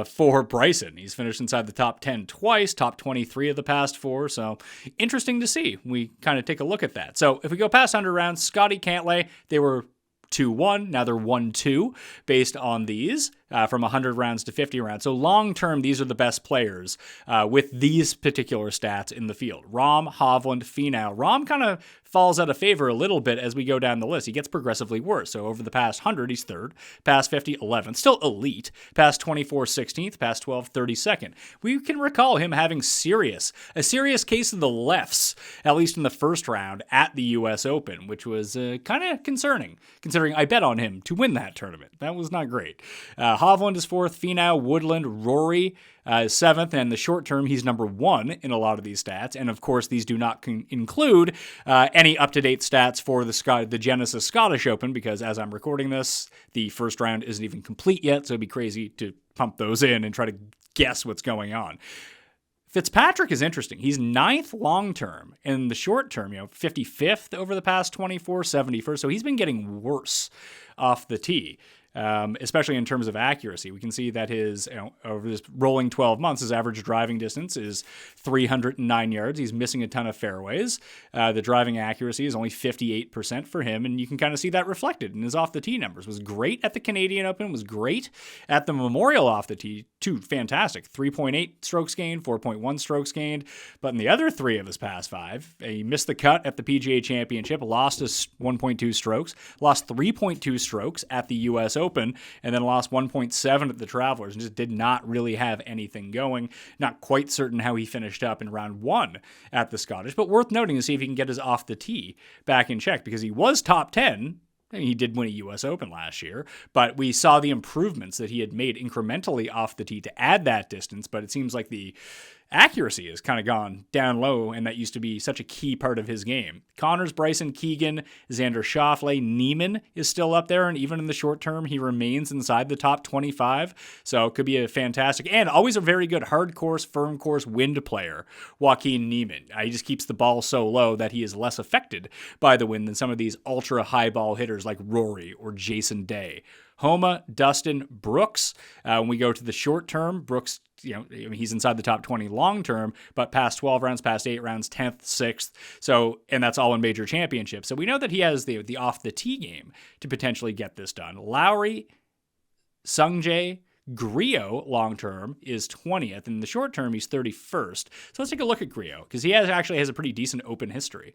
for Bryson. He's finished inside the top 10 twice, top 23 of the past 4. So interesting to see. We kind of take a look at that. So if we go past 100 rounds, Scotty Cantlay, they were 2-1. Now they're 1-2 based on these from 100 rounds to 50 rounds. So long term, these are the best players with these particular stats in the field. Rahm, Hovland, Finau. Rahm kind of falls out of favor a little bit as we go down the list. He gets progressively worse. So over the past 100, he's 3rd. Past 50, 11th. Still elite. Past 24, 16th. Past 12, 32nd. We can recall him having a serious case of the lefts, at least in the first round at the U.S. Open, which was kind of concerning, considering I bet on him to win that tournament. That was not great. Hovland is 4th, Finau, Woodland, Rory 7th, and in the short term, he's number 1 in a lot of these stats. And of course, these do not include any up-to-date stats for the Genesis Scottish Open, because as I'm recording this, the first round isn't even complete yet, so it'd be crazy to pump those in and try to guess what's going on. Fitzpatrick is interesting. He's 9th long-term. In the short term, 55th over the past 24, 71st. So he's been getting worse off the tee. Especially in terms of accuracy. We can see that his, over this rolling 12 months, his average driving distance is 309 yards. He's missing a ton of fairways. The driving accuracy is only 58% for him, and you can kind of see that reflected in his off the tee numbers. Was great at the Canadian Open, was great at the Memorial off the tee. 2 fantastic, 3.8 strokes gained, 4.1 strokes gained. But in the other 3 of his past 5, he missed the cut at the PGA Championship, lost his 1.2 strokes, lost 3.2 strokes at the U.S. Open, and then lost 1.7 at the Travelers, and just did not really have anything going. Not quite certain how he finished up in round 1 at the Scottish, but worth noting to see if he can get his off the tee back in check, because he was top 10 I mean, he did win a U.S. Open last year, but we saw the improvements that he had made incrementally off the tee to add that distance, but it seems like the accuracy has kind of gone down low, and that used to be such a key part of his game. Connors, Bryson, Keegan, Xander Schauffele, Neiman is still up there, and even in the short term, he remains inside the top 25, so it could be a fantastic, and always a very good hard course, firm course, wind player, Joaquin Neiman. He just keeps the ball so low that he is less affected by the wind than some of these ultra high ball hitters like Rory or Jason Day. Homa, Dustin, Brooks. When we go to the short term, Brooks, he's inside the top 20 long term, but past 12 rounds, past 8 rounds, 10th, 6th. So, and that's all in major championships. So we know that he has the off the tee game to potentially get this done. Lowry, Sungjae, Griot long term is 20th. In the short term, he's 31st. So let's take a look at Griot because he actually has a pretty decent Open history.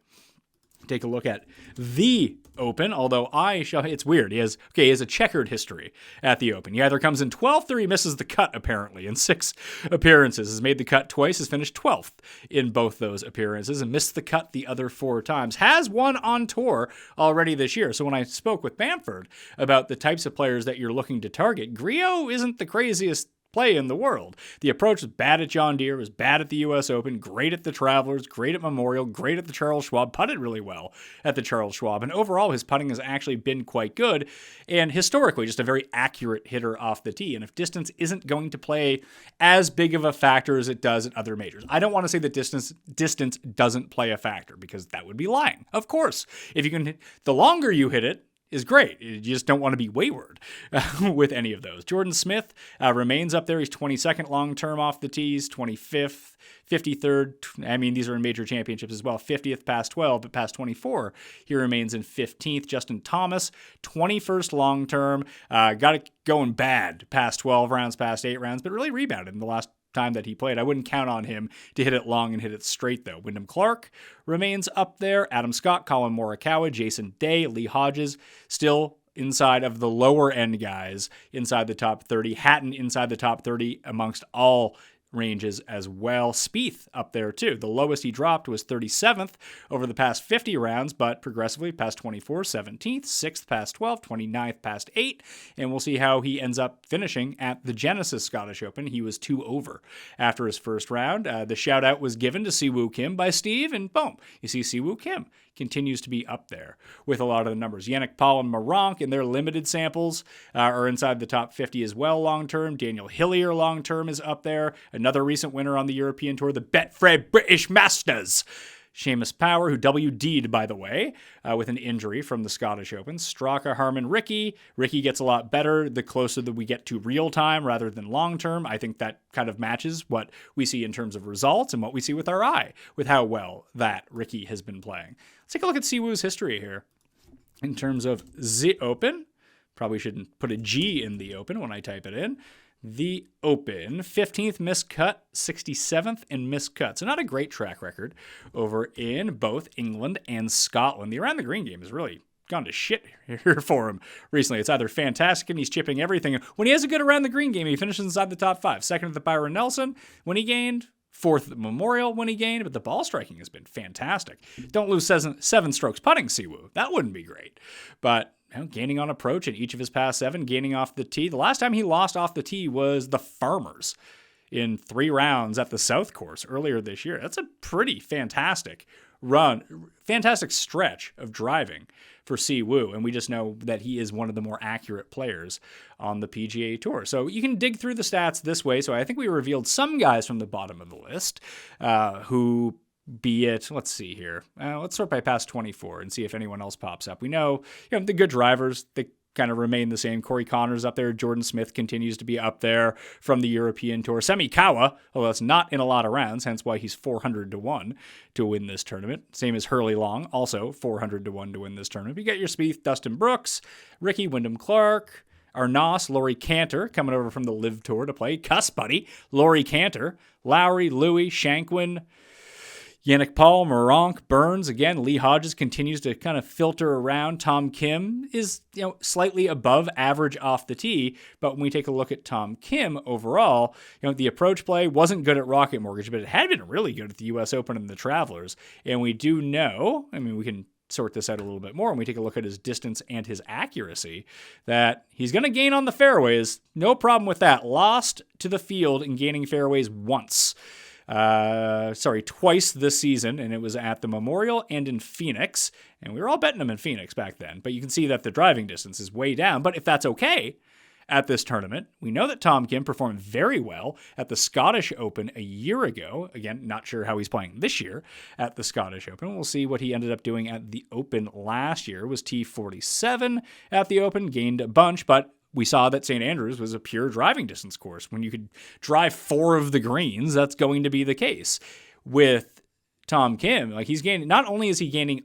Take a look at the Open, although it's weird. He has a checkered history at the Open. He either comes in 12th or he misses the cut, apparently, in 6 appearances. Has made the cut twice, has finished 12th in both those appearances, and missed the cut the other 4 times. Has won on tour already this year. So when I spoke with Bamford about the types of players that you're looking to target, Griot isn't the craziest play in the world. The approach was bad at John Deere, was bad at the U.S. Open, great at the Travelers, great at Memorial, great at the Charles Schwab, putted really well at the Charles Schwab, and overall his putting has actually been quite good, and historically just a very accurate hitter off the tee, and if distance isn't going to play as big of a factor as it does at other majors. I don't want to say that distance doesn't play a factor, because that would be lying. Of course, if you can, the longer you hit it, is great. You just don't want to be wayward with any of those. Jordan Smith remains up there. He's 22nd long-term off the tees, 25th, 53rd. I mean, these are in major championships as well. 50th past 12, but past 24, he remains in 15th. Justin Thomas, 21st long-term. Got it going bad past 12 rounds, past 8 rounds, but really rebounded in the last time that he played. I wouldn't count on him to hit it long and hit it straight, though. Wyndham Clark remains up there. Adam Scott, Colin Morikawa, Jason Day, Lee Hodges, still inside of the lower end guys, inside the top 30. Hatton inside the top 30 amongst all ranges as well. Spieth up there too. The lowest he dropped was 37th over the past 50 rounds, but progressively past 24, 17th, 6th past 12, 29th past 8, and we'll see how he ends up finishing at the Genesis Scottish Open. He was 2 over after his first round. The shout out was given to Siwoo Kim by Steve, and boom, you see Siwoo Kim continues to be up there with a lot of the numbers. Yannick Paul and Maronk in their limited samples are inside the top 50 as well long-term. Daniel Hillier long-term is up there. Another recent winner on the European Tour, the Betfred British Masters. Seamus Power, who WD'd, by the way, with an injury from the Scottish Open. Straka, Harmon, Ricky. Ricky gets a lot better the closer that we get to real time rather than long term. I think that kind of matches what we see in terms of results and what we see with our eye, with how well that Ricky has been playing. Let's take a look at Siwoo's history here. In terms of the Open, probably shouldn't put a G in the Open when I type it in. The Open, 15th missed cut, 67th in missed cut. So not a great track record over in both England and Scotland. The around the green game has really gone to shit here for him recently. It's either fantastic and he's chipping everything. When he has a good around the green game, he finishes inside the top 5. Second at the Byron Nelson when he gained. 4th at the Memorial when he gained, but the ball striking has been fantastic. Don't lose 7 strokes putting, Siwoo. That wouldn't be great. But gaining on approach in each of his past 7, gaining off the tee. The last time he lost off the tee was the Farmers in 3 rounds at the South Course earlier this year. That's a pretty fantastic fantastic stretch of driving for Siwoo, and we just know that he is one of the more accurate players on the PGA Tour. So you can dig through the stats this way. So I think we revealed some guys from the bottom of the list who, be it, let's see here. Let's sort by past 24 and see if anyone else pops up. We know, the good drivers, they kind of remain the same. Corey Connors up there. Jordan Smith continues to be up there from the European Tour. Semikawa, although that's not in a lot of rounds, hence why he's 400 to 1 to win this tournament. Same as Hurley Long, also 400 to 1 to win this tournament. You get your Spieth, Dustin Brooks, Ricky, Wyndham Clark, Arnaus, Laurie Cantor coming over from the Live Tour to play. Cuss buddy, Laurie Cantor, Lowry, Louis, Shankwin, Yannick Paul, Maronk, Burns. Again, Lee Hodges continues to kind of filter around. Tom Kim is, slightly above average off the tee, but when we take a look at Tom Kim overall, the approach play wasn't good at Rocket Mortgage, but it had been really good at the U.S. Open and the Travelers. And we do know, we can sort this out a little bit more and we take a look at his distance and his accuracy, that he's going to gain on the fairways. No problem with that. Lost to the field in gaining fairways twice this season, and it was at the Memorial and in Phoenix. And we were all betting him in Phoenix back then, but you can see that the driving distance is way down. But if that's okay at this tournament, we know that Tom Kim performed very well at the Scottish Open a year ago. Again, not sure how he's playing this year at the Scottish Open. We'll see what he ended up doing at the Open last year. It was T47 at the Open, gained a bunch, but we saw that St. Andrews was a pure driving distance course. When you could drive 4 of the greens, that's going to be the case. With Tom Kim, like, he's gaining, not only is he gaining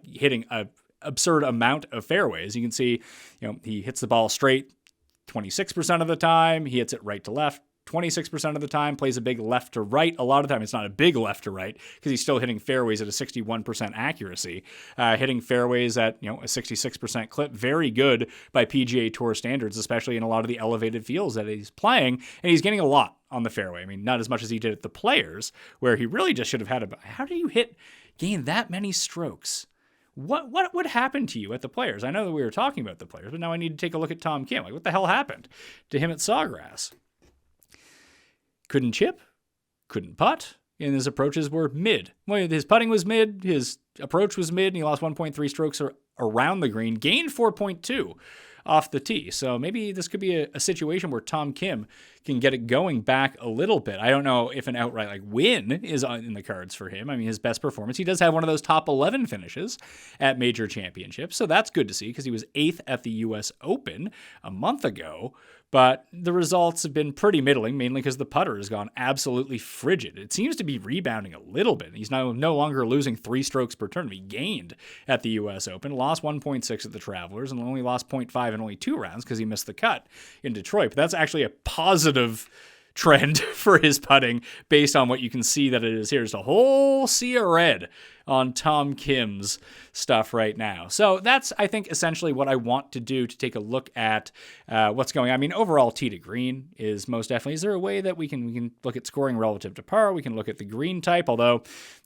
hitting a absurd amount of fairways. You can see, he hits the ball straight 26% of the time. He hits it right to left 26% of the time, plays a big left to right. A lot of the time it's not a big left to right because he's still hitting fairways at a 61% accuracy, hitting fairways at a 66% clip. Very good by PGA Tour standards, especially in a lot of the elevated fields that he's playing. And he's getting a lot on the fairway. I mean, not as much as he did at the Players, where he really just should have had how do you gain that many strokes? What would happen to you at the Players? I know that we were talking about the Players, but now I need to take a look at Tom Kim. Like, what the hell happened to him at Sawgrass? Couldn't chip, couldn't putt, and his approaches were mid. Well, his putting was mid, his approach was mid, and he lost 1.3 strokes around the green, gained 4.2 off the tee. So maybe this could be a situation where Tom Kim can get it going back a little bit. I don't know if an outright win is in the cards for him. I mean, his best performance, he does have one of those top 11 finishes at major championships, so that's good to see because he was 8th at the U.S. Open a month ago. But the results have been pretty middling, mainly because the putter has gone absolutely frigid. It seems to be rebounding a little bit. He's now no longer losing 3 strokes per tournament. He gained at the U.S. Open, lost 1.6 at the Travelers, and only lost 0.5 in only 2 rounds because he missed the cut in Detroit. But that's actually a positive trend for his putting based on what you can see that it is here. There's a whole sea of red on Tom Kim's stuff right now. So that's, I think, essentially what I want to do to take a look at what's going on. I mean, overall tee to green is most definitely. Is there a way that we can look at scoring relative to par? We can look at the green type, although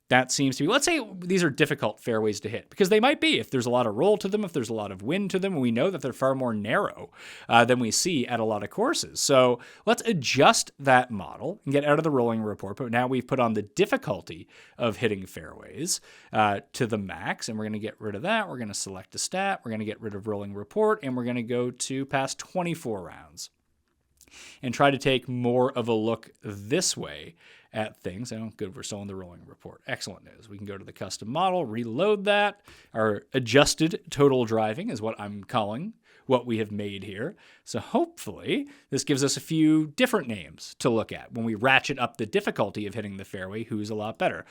that seems to be, let's say these are difficult fairways to hit, because they might be if there's a lot of roll to them, if there's a lot of wind to them, and we know that they're far more narrow than we see at a lot of courses. So let's adjust that model and get out of the rolling report, but now we've put on the difficulty of hitting fairways to the max, and we're going to get rid of that. We're going to select a stat. We're going to get rid of rolling report, and we're going to go to past 24 rounds and try to take more of a look this way at things. Oh, good, we're still in the rolling report. Excellent news. We can go to the custom model, reload that. Our adjusted total driving is what I'm calling what we have made here. So hopefully this gives us a few different names to look at when we ratchet up the difficulty of hitting the fairway. Who's a lot better?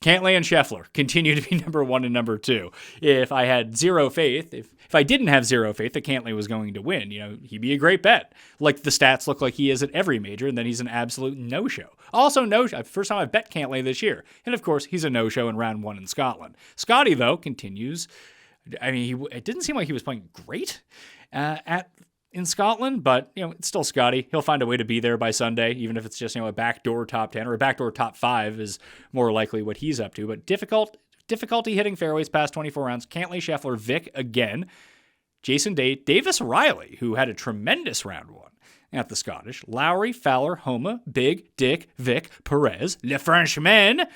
Cantlay and Scheffler continue to be number 1 and number 2. If I had zero faith, if I didn't have zero faith that Cantlay was going to win, he'd be a great bet. Like the stats look like he is at every major, and then he's an absolute no-show. Also, first time I've bet Cantlay this year. And of course, he's a no-show in round 1 in Scotland. Scotty, though, continues. I mean, it didn't seem like he was playing great in Scotland, but it's still Scotty. He'll find a way to be there by Sunday, even if it's just a backdoor top 10 or a backdoor top 5 is more likely what he's up to. But difficulty hitting fairways past 24 rounds. Cantlay, Scheffler, Vic again, Jason Day, Davis Riley, who had a tremendous round 1 at the Scottish, Lowry, Fowler, Homa, Big, Dick, Vic, Perez, Le Frenchman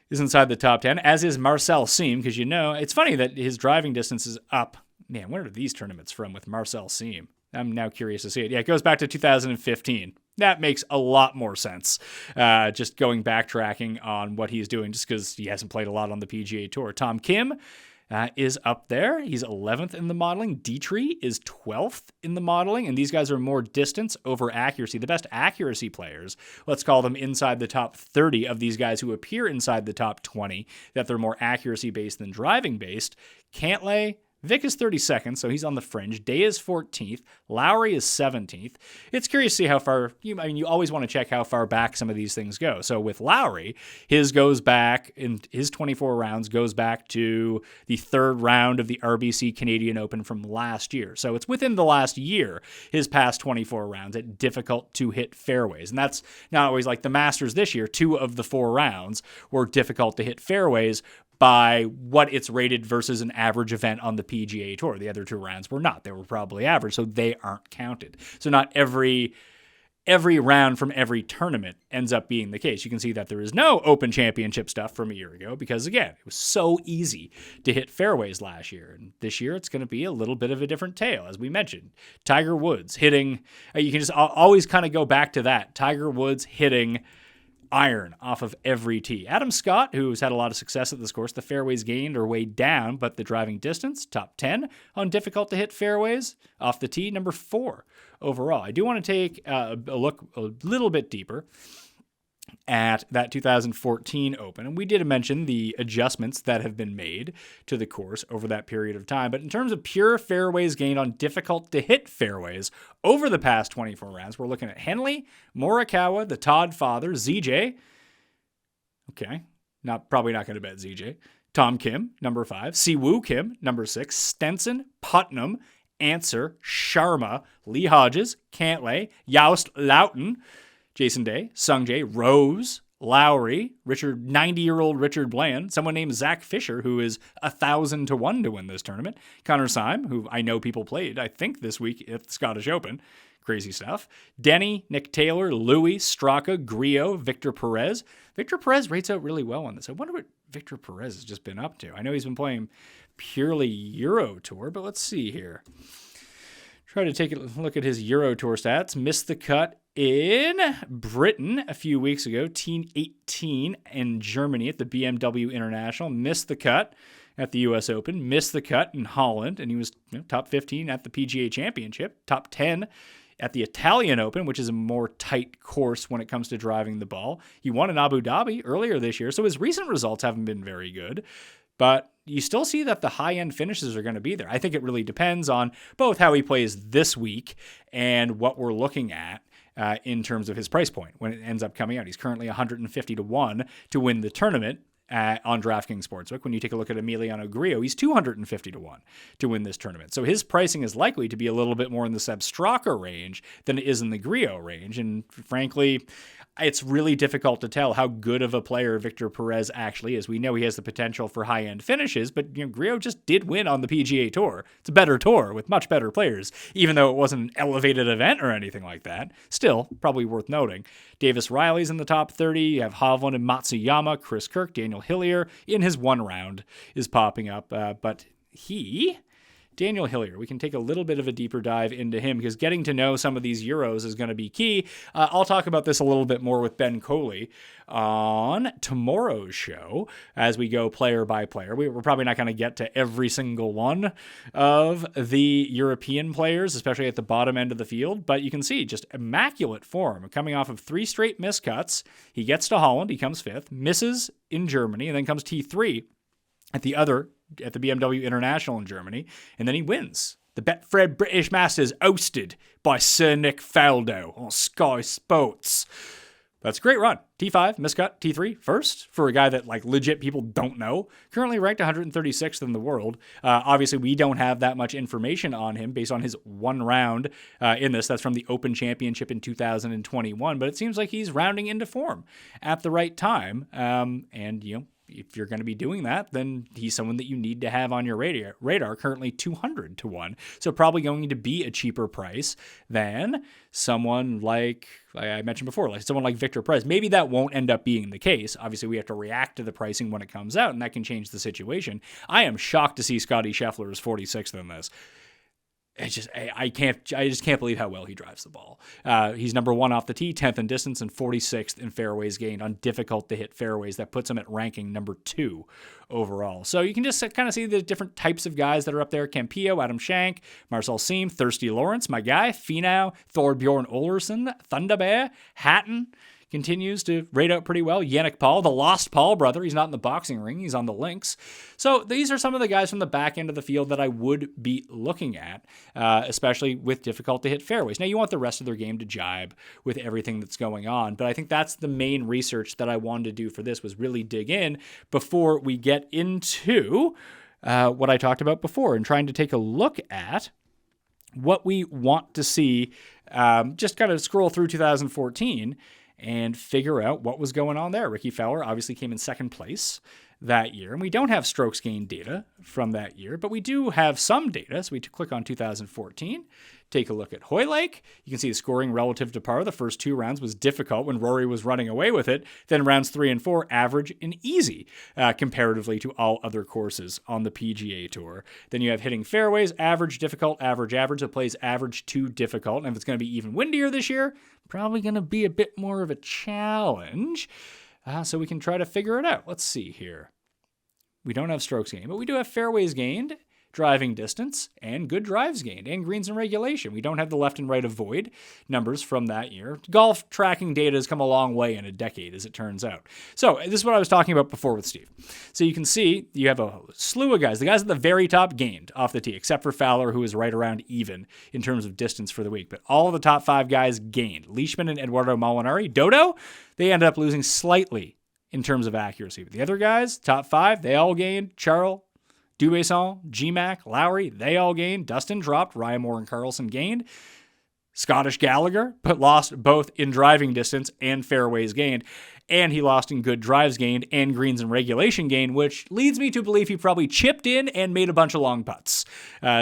is inside the top 10, as is Marcel Siem, because it's funny that his driving distance is up. Man, where are these tournaments from with Marcel Siem? I'm now curious to see it. Yeah, it goes back to 2015. That makes a lot more sense. Just backtracking on what he's doing, just because he hasn't played a lot on the PGA Tour. Tom Kim is up there. He's 11th in the modeling. Dietrich is 12th in the modeling, and these guys are more distance over accuracy. The best accuracy players, let's call them inside the top 30 of these guys who appear inside the top 20, that they're more accuracy-based than driving-based. Cantlay, Vic is 32nd, so he's on the fringe. Day is 14th. Lowry is 17th. It's curious to see how far, you always want to check how far back some of these things go. So with Lowry, his goes back, in his 24 rounds goes back to the 3rd round of the RBC Canadian Open from last year. So it's within the last year, his past 24 rounds at difficult to hit fairways. And that's not always like the Masters this year. 2 of the 4 rounds were difficult to hit fairways, by what it's rated versus an average event on the PGA Tour. The other 2 rounds were not. They were probably average, so they aren't counted. So not every round from every tournament ends up being the case. You can see that there is no Open Championship stuff from a year ago because, again, it was so easy to hit fairways last year. And this year, it's going to be a little bit of a different tale, as we mentioned. Tiger Woods hitting, you can just always kind of go back to that. Tiger Woods hitting iron off of every tee. Adam Scott, who's had a lot of success at this course, the fairways gained are way down, but the driving distance, top 10 on difficult to hit fairways, off the tee, number 4 overall. I do want to take a look a little bit deeper at that 2014 Open. And we did mention the adjustments that have been made to the course over that period of time. But in terms of pure fairways gained on difficult to hit fairways over the past 24 rounds, we're looking at Henley, Morikawa, the Todd father, ZJ. Okay, probably not going to bet ZJ. Tom Kim, number 5. Siwoo Kim, number 6. Stenson, Putnam, Answer, Sharma, Lee Hodges, Cantlay, Youst Loughton, Jason Day, Sungjae, Rose, Lowry, 90-year-old Richard Bland, someone named Zach Fisher, who is 1,000 to 1 to win this tournament, Connor Syme, who I know people played, I think, this week at the Scottish Open. Crazy stuff. Denny, Nick Taylor, Louis, Straka, Griot, Victor Perez. Victor Perez rates out really well on this. I wonder what Victor Perez has just been up to. I know he's been playing purely Euro Tour, but let's see here. Try to take a look at his Euro Tour stats. Missed the cut in Britain a few weeks ago, Teen 18 in Germany at the BMW International. Missed the cut at the US Open. Missed the cut in Holland, and he was top 15 at the PGA Championship. Top 10 at the Italian Open, which is a more tight course when it comes to driving the ball. He won in Abu Dhabi earlier this year, so his recent results haven't been very good. But you still see that the high-end finishes are going to be there. I think it really depends on both how he plays this week and what we're looking at in terms of his price point when it ends up coming out. He's currently 150 to 1 to win the tournament on DraftKings Sportsbook. When you take a look at Emiliano Grillo, he's 250 to 1 to win this tournament. So his pricing is likely to be a little bit more in the Seb Straka range than it is in the Grillo range. And frankly, it's really difficult to tell how good of a player Victor Perez actually is. We know he has the potential for high-end finishes, but Grillo just did win on the PGA Tour. It's a better tour with much better players, even though it wasn't an elevated event or anything like that. Still, probably worth noting. Davis Riley's in the top 30. You have Hovland and Matsuyama, Chris Kirk, Daniel Hillier in his 1 round is popping up, but Daniel Hillier, we can take a little bit of a deeper dive into him because getting to know some of these Euros is going to be key. I'll talk about this a little bit more with Ben Coley on tomorrow's show as we go player by player. We're probably not going to get to every single one of the European players, especially at the bottom end of the field, but you can see just immaculate form coming off of 3 straight miscuts. He gets to Holland, he comes 5th, misses in Germany, and then comes T3 at the BMW International in Germany, and then he wins. The Betfred British Masters ousted by Sir Nick Faldo on Sky Sports. That's a great run. T5, miscut, T3, first for a guy that legit people don't know. Currently ranked 136th in the world. Obviously, we don't have that much information on him based on his 1 round in this. That's from the Open Championship in 2021, but it seems like he's rounding into form at the right time. If you're going to be doing that, then he's someone that you need to have on your radar, currently 200 to 1. So probably going to be a cheaper price than someone like I mentioned before, like someone like Victor Perez. Maybe that won't end up being the case. Obviously, we have to react to the pricing when it comes out, and that can change the situation. I am shocked to see Scotty Scheffler is 46th in this. I just can't believe how well he drives the ball. He's number 1 off the tee, 10th in distance, and 46th in fairways gained on difficult to hit fairways. That puts him at ranking number 2 overall. So you can just kind of see the different types of guys that are up there. Campillo, Adam Schenk, Marcel Siem, Thirsty Lawrence, my guy, Finau, Thorbjorn Olesen, Thunderbear, Hatton. Continues to rate out pretty well. Yannick Paul, the lost Paul brother. He's not in the boxing ring. He's on the links. So these are some of the guys from the back end of the field that I would be looking at, especially with difficult to hit fairways. Now, you want the rest of their game to jibe with everything that's going on, but I think that's the main research that I wanted to do for this, was really dig in before we get into what I talked about before and trying to take a look at what we want to see, just kind of scroll through 2014 and figure out what was going on there. Ricky Fowler obviously came in 2nd place that year. And we don't have strokes gained data from that year, but we do have some data. So we click on 2014, take a look at Hoylake. You can see the scoring relative to par. The first 2 rounds was difficult when Rory was running away with it. Then rounds 3 and 4, average and easy comparatively to all other courses on the PGA Tour. Then you have hitting fairways, average, difficult, average, average. It plays average to difficult. And if it's going to be even windier this year, probably going to be a bit more of a challenge. So we can try to figure it out. Let's see here. We don't have strokes gained, but we do have fairways gained, driving distance, and good drives gained, and greens in regulation. We don't have the left and right avoid numbers from that year. Golf tracking data has come a long way in a decade, as it turns out. So this is what I was talking about before with Steve. So you can see you have a slew of guys. The guys at the very top gained off the tee, except for Fowler, who is right around even in terms of distance for the week. But all of the top 5 guys gained. Leishman and Eduardo Molinari, Dodo, they ended up losing slightly in terms of accuracy. But the other guys, top 5, they all gained. Charles, Dubuisson, G-Mac, Lowry, they all gained. Dustin dropped. Ryan Moore and Carlson gained. Scottish Gallagher, but lost both in driving distance and fairways gained. And he lost in good drives gained and greens and regulation gained, which leads me to believe he probably chipped in and made a bunch of long putts.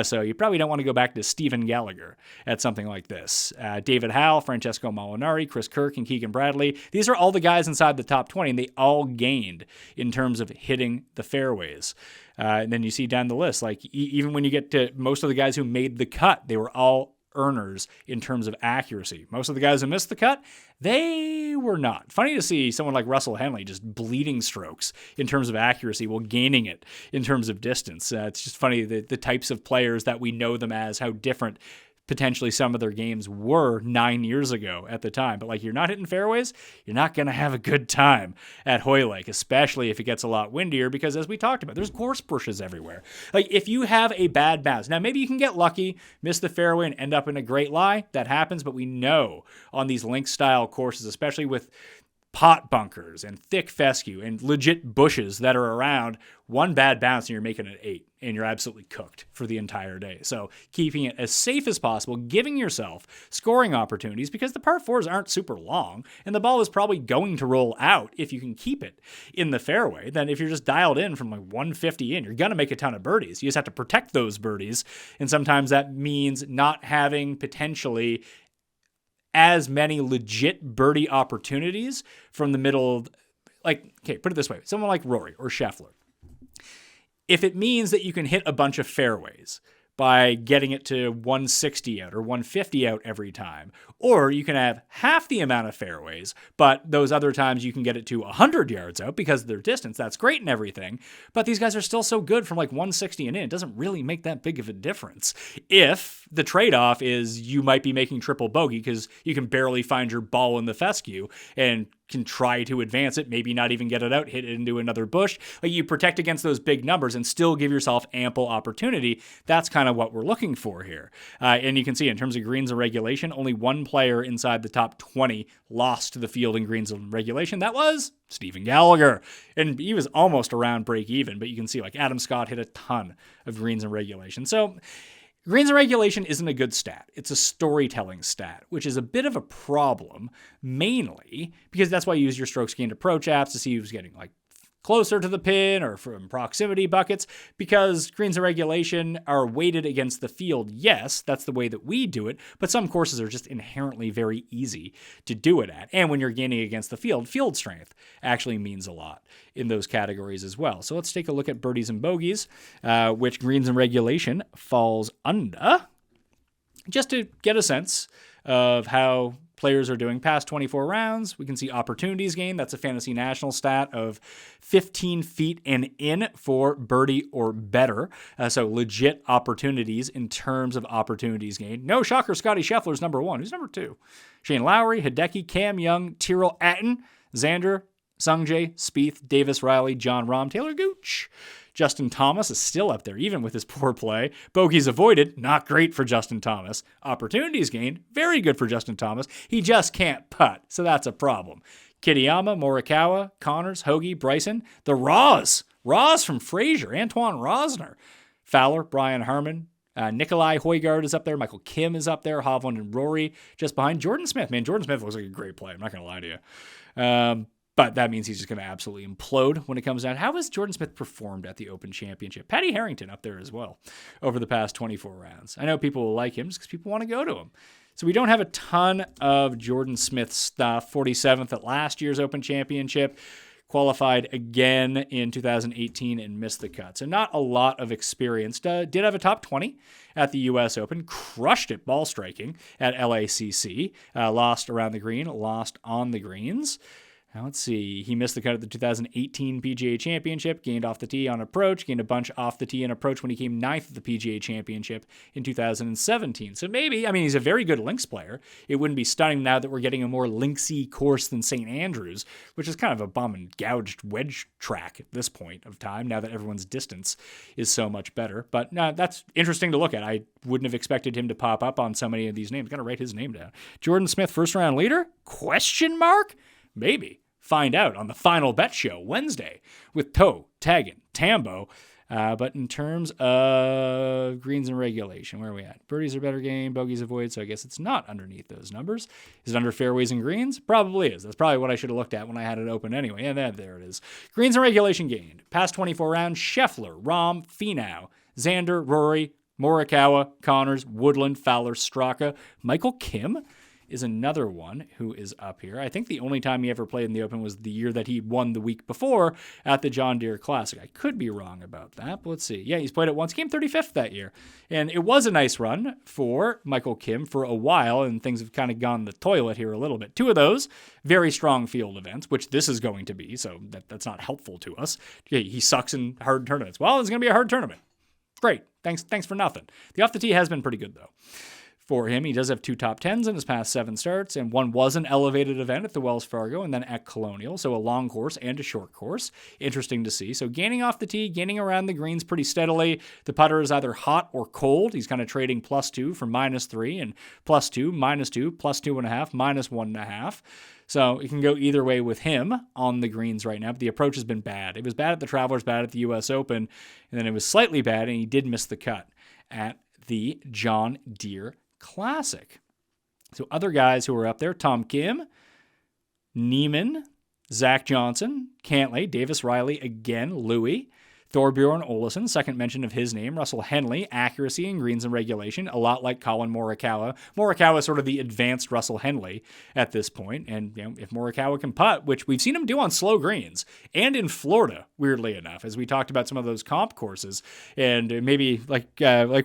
So you probably don't want to go back to Stephen Gallagher at something like this. David Howell, Francesco Molinari, Chris Kirk, and Keegan Bradley. These are all the guys inside the top 20, and they all gained in terms of hitting the fairways. And then you see down the list, like even when you get to most of the guys who made the cut, they were all earners in terms of accuracy. Most of the guys who missed the cut, they were not. Funny to see someone like Russell Henley just bleeding strokes in terms of accuracy while gaining it in terms of distance. It's just funny the types of players that we know them as, how different potentially some of their games were 9 years ago at the time. But like, you're not hitting fairways, you're not going to have a good time at Hoylake, especially if it gets a lot windier, because as we talked about, there's gorse bushes everywhere. Like, if you have a bad bounce, now maybe you can get lucky, miss the fairway and end up in a great lie. That happens, but we know on these link style courses, especially with pot bunkers and thick fescue and legit bushes that are around, one bad bounce and you're making an 8 and you're absolutely cooked for the entire day. So keeping it as safe as possible, giving yourself scoring opportunities, because the par 4s aren't super long and the ball is probably going to roll out if you can keep it in the fairway. Then if you're just dialed in from like 150 in, you're going to make a ton of birdies. You just have to protect those birdies. And sometimes that means not having potentially as many legit birdie opportunities from the middle of, like, okay, put it this way, someone like Rory or Scheffler. If it means that you can hit a bunch of fairways by getting it to 160 out or 150 out every time, or you can have half the amount of fairways, but those other times you can get it to 100 yards out because of their distance, that's great and everything, but these guys are still so good from like 160 and in, it doesn't really make that big of a difference. If the trade-off is you might be making triple bogey because you can barely find your ball in the fescue and can try to advance it, maybe not even get it out, hit it into another bush. Like, you protect against those big numbers and still give yourself ample opportunity. That's kind of what we're looking for here. And you can see in terms of greens and regulation, only one player inside the top 20 lost to the field in greens and regulation. That was Stephen Gallagher. And he was almost around break even, but you can see like Adam Scott hit a ton of greens and regulation. So greens and regulation isn't a good stat. It's a storytelling stat, which is a bit of a problem, mainly because that's why you use your strokes gained approach apps to see who's getting like closer to the pin or from proximity buckets, because greens and regulation are weighted against the field. Yes, that's the way that we do it, but some courses are just inherently very easy to do it at. And when you're gaining against the field strength actually means a lot in those categories as well. So let's take a look at birdies and bogeys, which greens and regulation falls under, just to get a sense of how players are doing past 24 rounds. We can see opportunities gained. That's a Fantasy National stat of 15 feet and in for birdie or better. So legit opportunities in terms of opportunities gained. No shocker, Scotty Scheffler's number 1. Who's number 2? Shane Lowry, Hideki, Cam Young, Tyrrell Hatton, Xander, Sungjae, Spieth, Davis Riley, John Rahm, Taylor Gooch. Justin Thomas is still up there, even with his poor play. Bogeys avoided, not great for Justin Thomas. Opportunities gained, very good for Justin Thomas. He just can't putt, so that's a problem. Kitayama, Morikawa, Connors, Hoagie, Bryson, the Raws from Fraser, Antoine Rosner. Fowler, Brian Harmon, Nikolai Højgaard is up there. Michael Kim is up there. Hovland and Rory just behind. Jordan Smith. Man, Jordan Smith looks like a great play. I'm not going to lie to you. But that means he's just going to absolutely implode when it comes down. How has Jordan Smith performed at the Open Championship? Paddy Harrington up there as well over the past 24 rounds. I know people will like him just because people want to go to him. So we don't have a ton of Jordan Smith stuff. 47th at last year's Open Championship. Qualified again in 2018 and missed the cut. So not a lot of experience. Did have a top 20 at the U.S. Open. Crushed it ball striking at LACC. Lost around the green. Lost on the greens. Now let's see. He missed the cut at the 2018 PGA Championship, gained off the tee on approach, gained a bunch off the tee and approach when he came ninth at the PGA Championship in 2017. So maybe, he's a very good links player. It wouldn't be stunning now that we're getting a more linksy course than St. Andrews, which is kind of a bum and gouged wedge track at this point of time, now that everyone's distance is so much better. But that's interesting to look at. I wouldn't have expected him to pop up on so many of these names. Got to write his name down. Jordan Smith, first round leader? Question mark? Maybe. Find out on the Final Bet Show Wednesday with Toe, Taggin, Tambo. But in terms of greens and regulation, where are we at? Birdies are better game, bogeys avoid, so I guess it's not underneath those numbers. Is it under fairways and greens? Probably is. That's probably what I should have looked at when I had it open anyway. And there it is. Greens and regulation gained. Past 24 rounds, Scheffler, Rahm, Finau, Xander, Rory, Morikawa, Connors, Woodland, Fowler, Straka. Michael Kim is another one who is up here. I think the only time he ever played in the Open was the year that he won the week before at the John Deere Classic. I could be wrong about that, but let's see. Yeah, he's played it once. Came 35th that year. And it was a nice run for Michael Kim for a while, and things have kind of gone the toilet here a little bit. Two of those, very strong field events, which this is going to be, so that's not helpful to us. He sucks in hard tournaments. Well, it's going to be a hard tournament. Great. Thanks for nothing. The off the tee has been pretty good, though. For him, he does have 2 top 10s in his past 7 starts, and one was an elevated event at the Wells Fargo and then at Colonial, so a long course and a short course. Interesting to see. So gaining off the tee, gaining around the greens pretty steadily. The putter is either hot or cold. He's kind of trading +2 for -3 and +2, -2, +2.5, -1.5. So it can go either way with him on the greens right now, but the approach has been bad. It was bad at the Travelers, bad at the U.S. Open, and then it was slightly bad, and he did miss the cut at the John Deere Classic. So other guys who are up there, Tom Kim, Neiman, Zach Johnson, Cantlay, Davis Riley again, Louis, Thorbjorn Olesen, second mention of his name, Russell Henley, accuracy in greens and regulation, a lot like Colin Morikawa. Morikawa is sort of the advanced Russell Henley at this point, and if Morikawa can putt, which we've seen him do on slow greens, and in Florida, weirdly enough, as we talked about some of those comp courses, and maybe like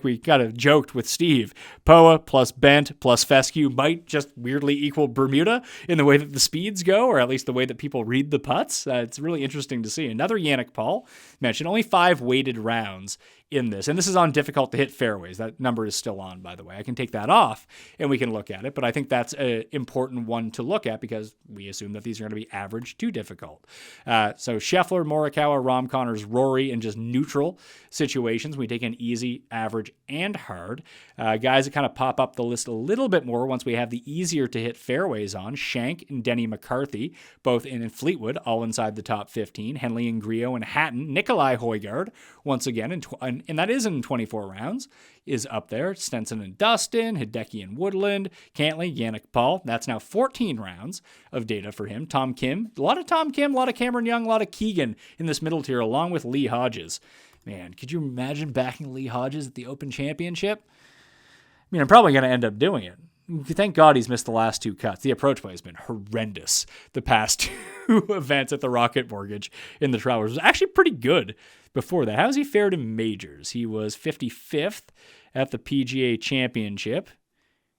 we kind of joked with Steve, Poa plus Bent plus Fescue might just weirdly equal Bermuda in the way that the speeds go, or at least the way that people read the putts. It's really interesting to see. Another Yannick Paul mentioned, only 5 weighted rounds in this. And this is on difficult to hit fairways. That number is still on, by the way. I can take that off and we can look at it. But I think that's an important one to look at because we assume that these are going to be average to difficult. So Scheffler, Morikawa, Rahm, Connors, Rory, and just neutral situations. We take an easy, average, and hard. Guys that kind of pop up the list a little bit more once we have the easier to hit fairways on. Shank and Denny McCarthy, both in Fleetwood, all inside the top 15. Henley and Griot and Hatton. Nikolai Højgaard, once again, and that is in 24 rounds, is up there. Stenson and Dustin, Hideki and Woodland, Cantlay, Yannick Paul. That's now 14 rounds of data for him. Tom Kim, a lot of Tom Kim, a lot of Cameron Young, a lot of Keegan in this middle tier, along with Lee Hodges. Man, could you imagine backing Lee Hodges at the Open Championship? I mean, I'm probably going to end up doing it. Thank God he's missed the last 2 cuts. The approach play has been horrendous the past 2 events at the Rocket Mortgage in the Travelers. It was actually pretty good before that. How has he fared in majors? He was 55th at the PGA Championship.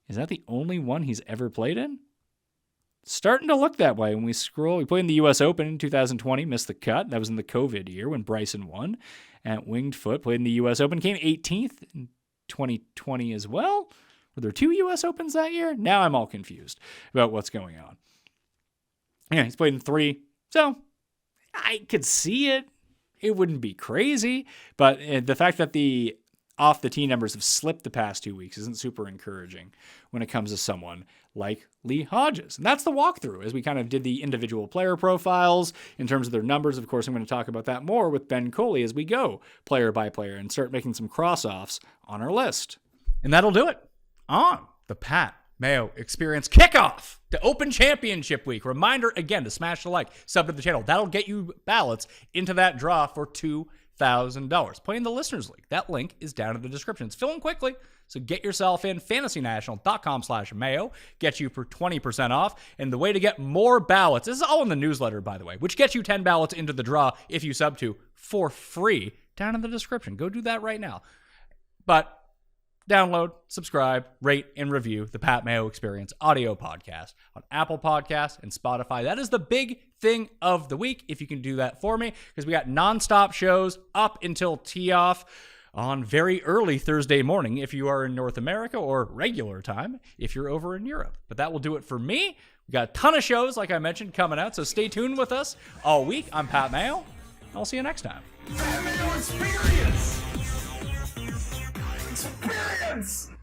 Is that the only one he's ever played in? Starting to look that way when we scroll. He played in the U.S. Open in 2020, missed the cut. That was in the COVID year when Bryson won at Winged Foot. Played in the U.S. Open, came 18th in 2020 as well. Were there 2 U.S. Opens that year? Now I'm all confused about what's going on. Yeah, he's played in 3, so I could see it. It wouldn't be crazy, but the fact that the off the tee numbers have slipped the past 2 weeks isn't super encouraging when it comes to someone like Lee Hodges. And that's the walkthrough as we kind of did the individual player profiles in terms of their numbers. Of course, I'm going to talk about that more with Ben Coley as we go player by player and start making some cross-offs on our list. And that'll do it on the Pat Mayo Experience kickoff to Open Championship Week. Reminder again to smash the like, sub to the channel. That'll get you ballots into that draw for $2,000. Play in the Listeners League. That link is down in the description. It's filling quickly, so get yourself in. FantasyNational.com/Mayo gets you for 20% off. And the way to get more ballots, this is all in the newsletter, by the way, which gets you 10 ballots into the draw if you sub to for free down in the description. Go do that right now. But download, subscribe, rate, and review the Pat Mayo Experience audio podcast on Apple Podcasts and Spotify. That is the big thing of the week, if you can do that for me, because we got nonstop shows up until tee-off on very early Thursday morning if you are in North America, or regular time if you're over in Europe. But that will do it for me. We got a ton of shows, like I mentioned, coming out, so stay tuned with us all week. I'm Pat Mayo, and I'll see you next time. Mayo Experience! Experience!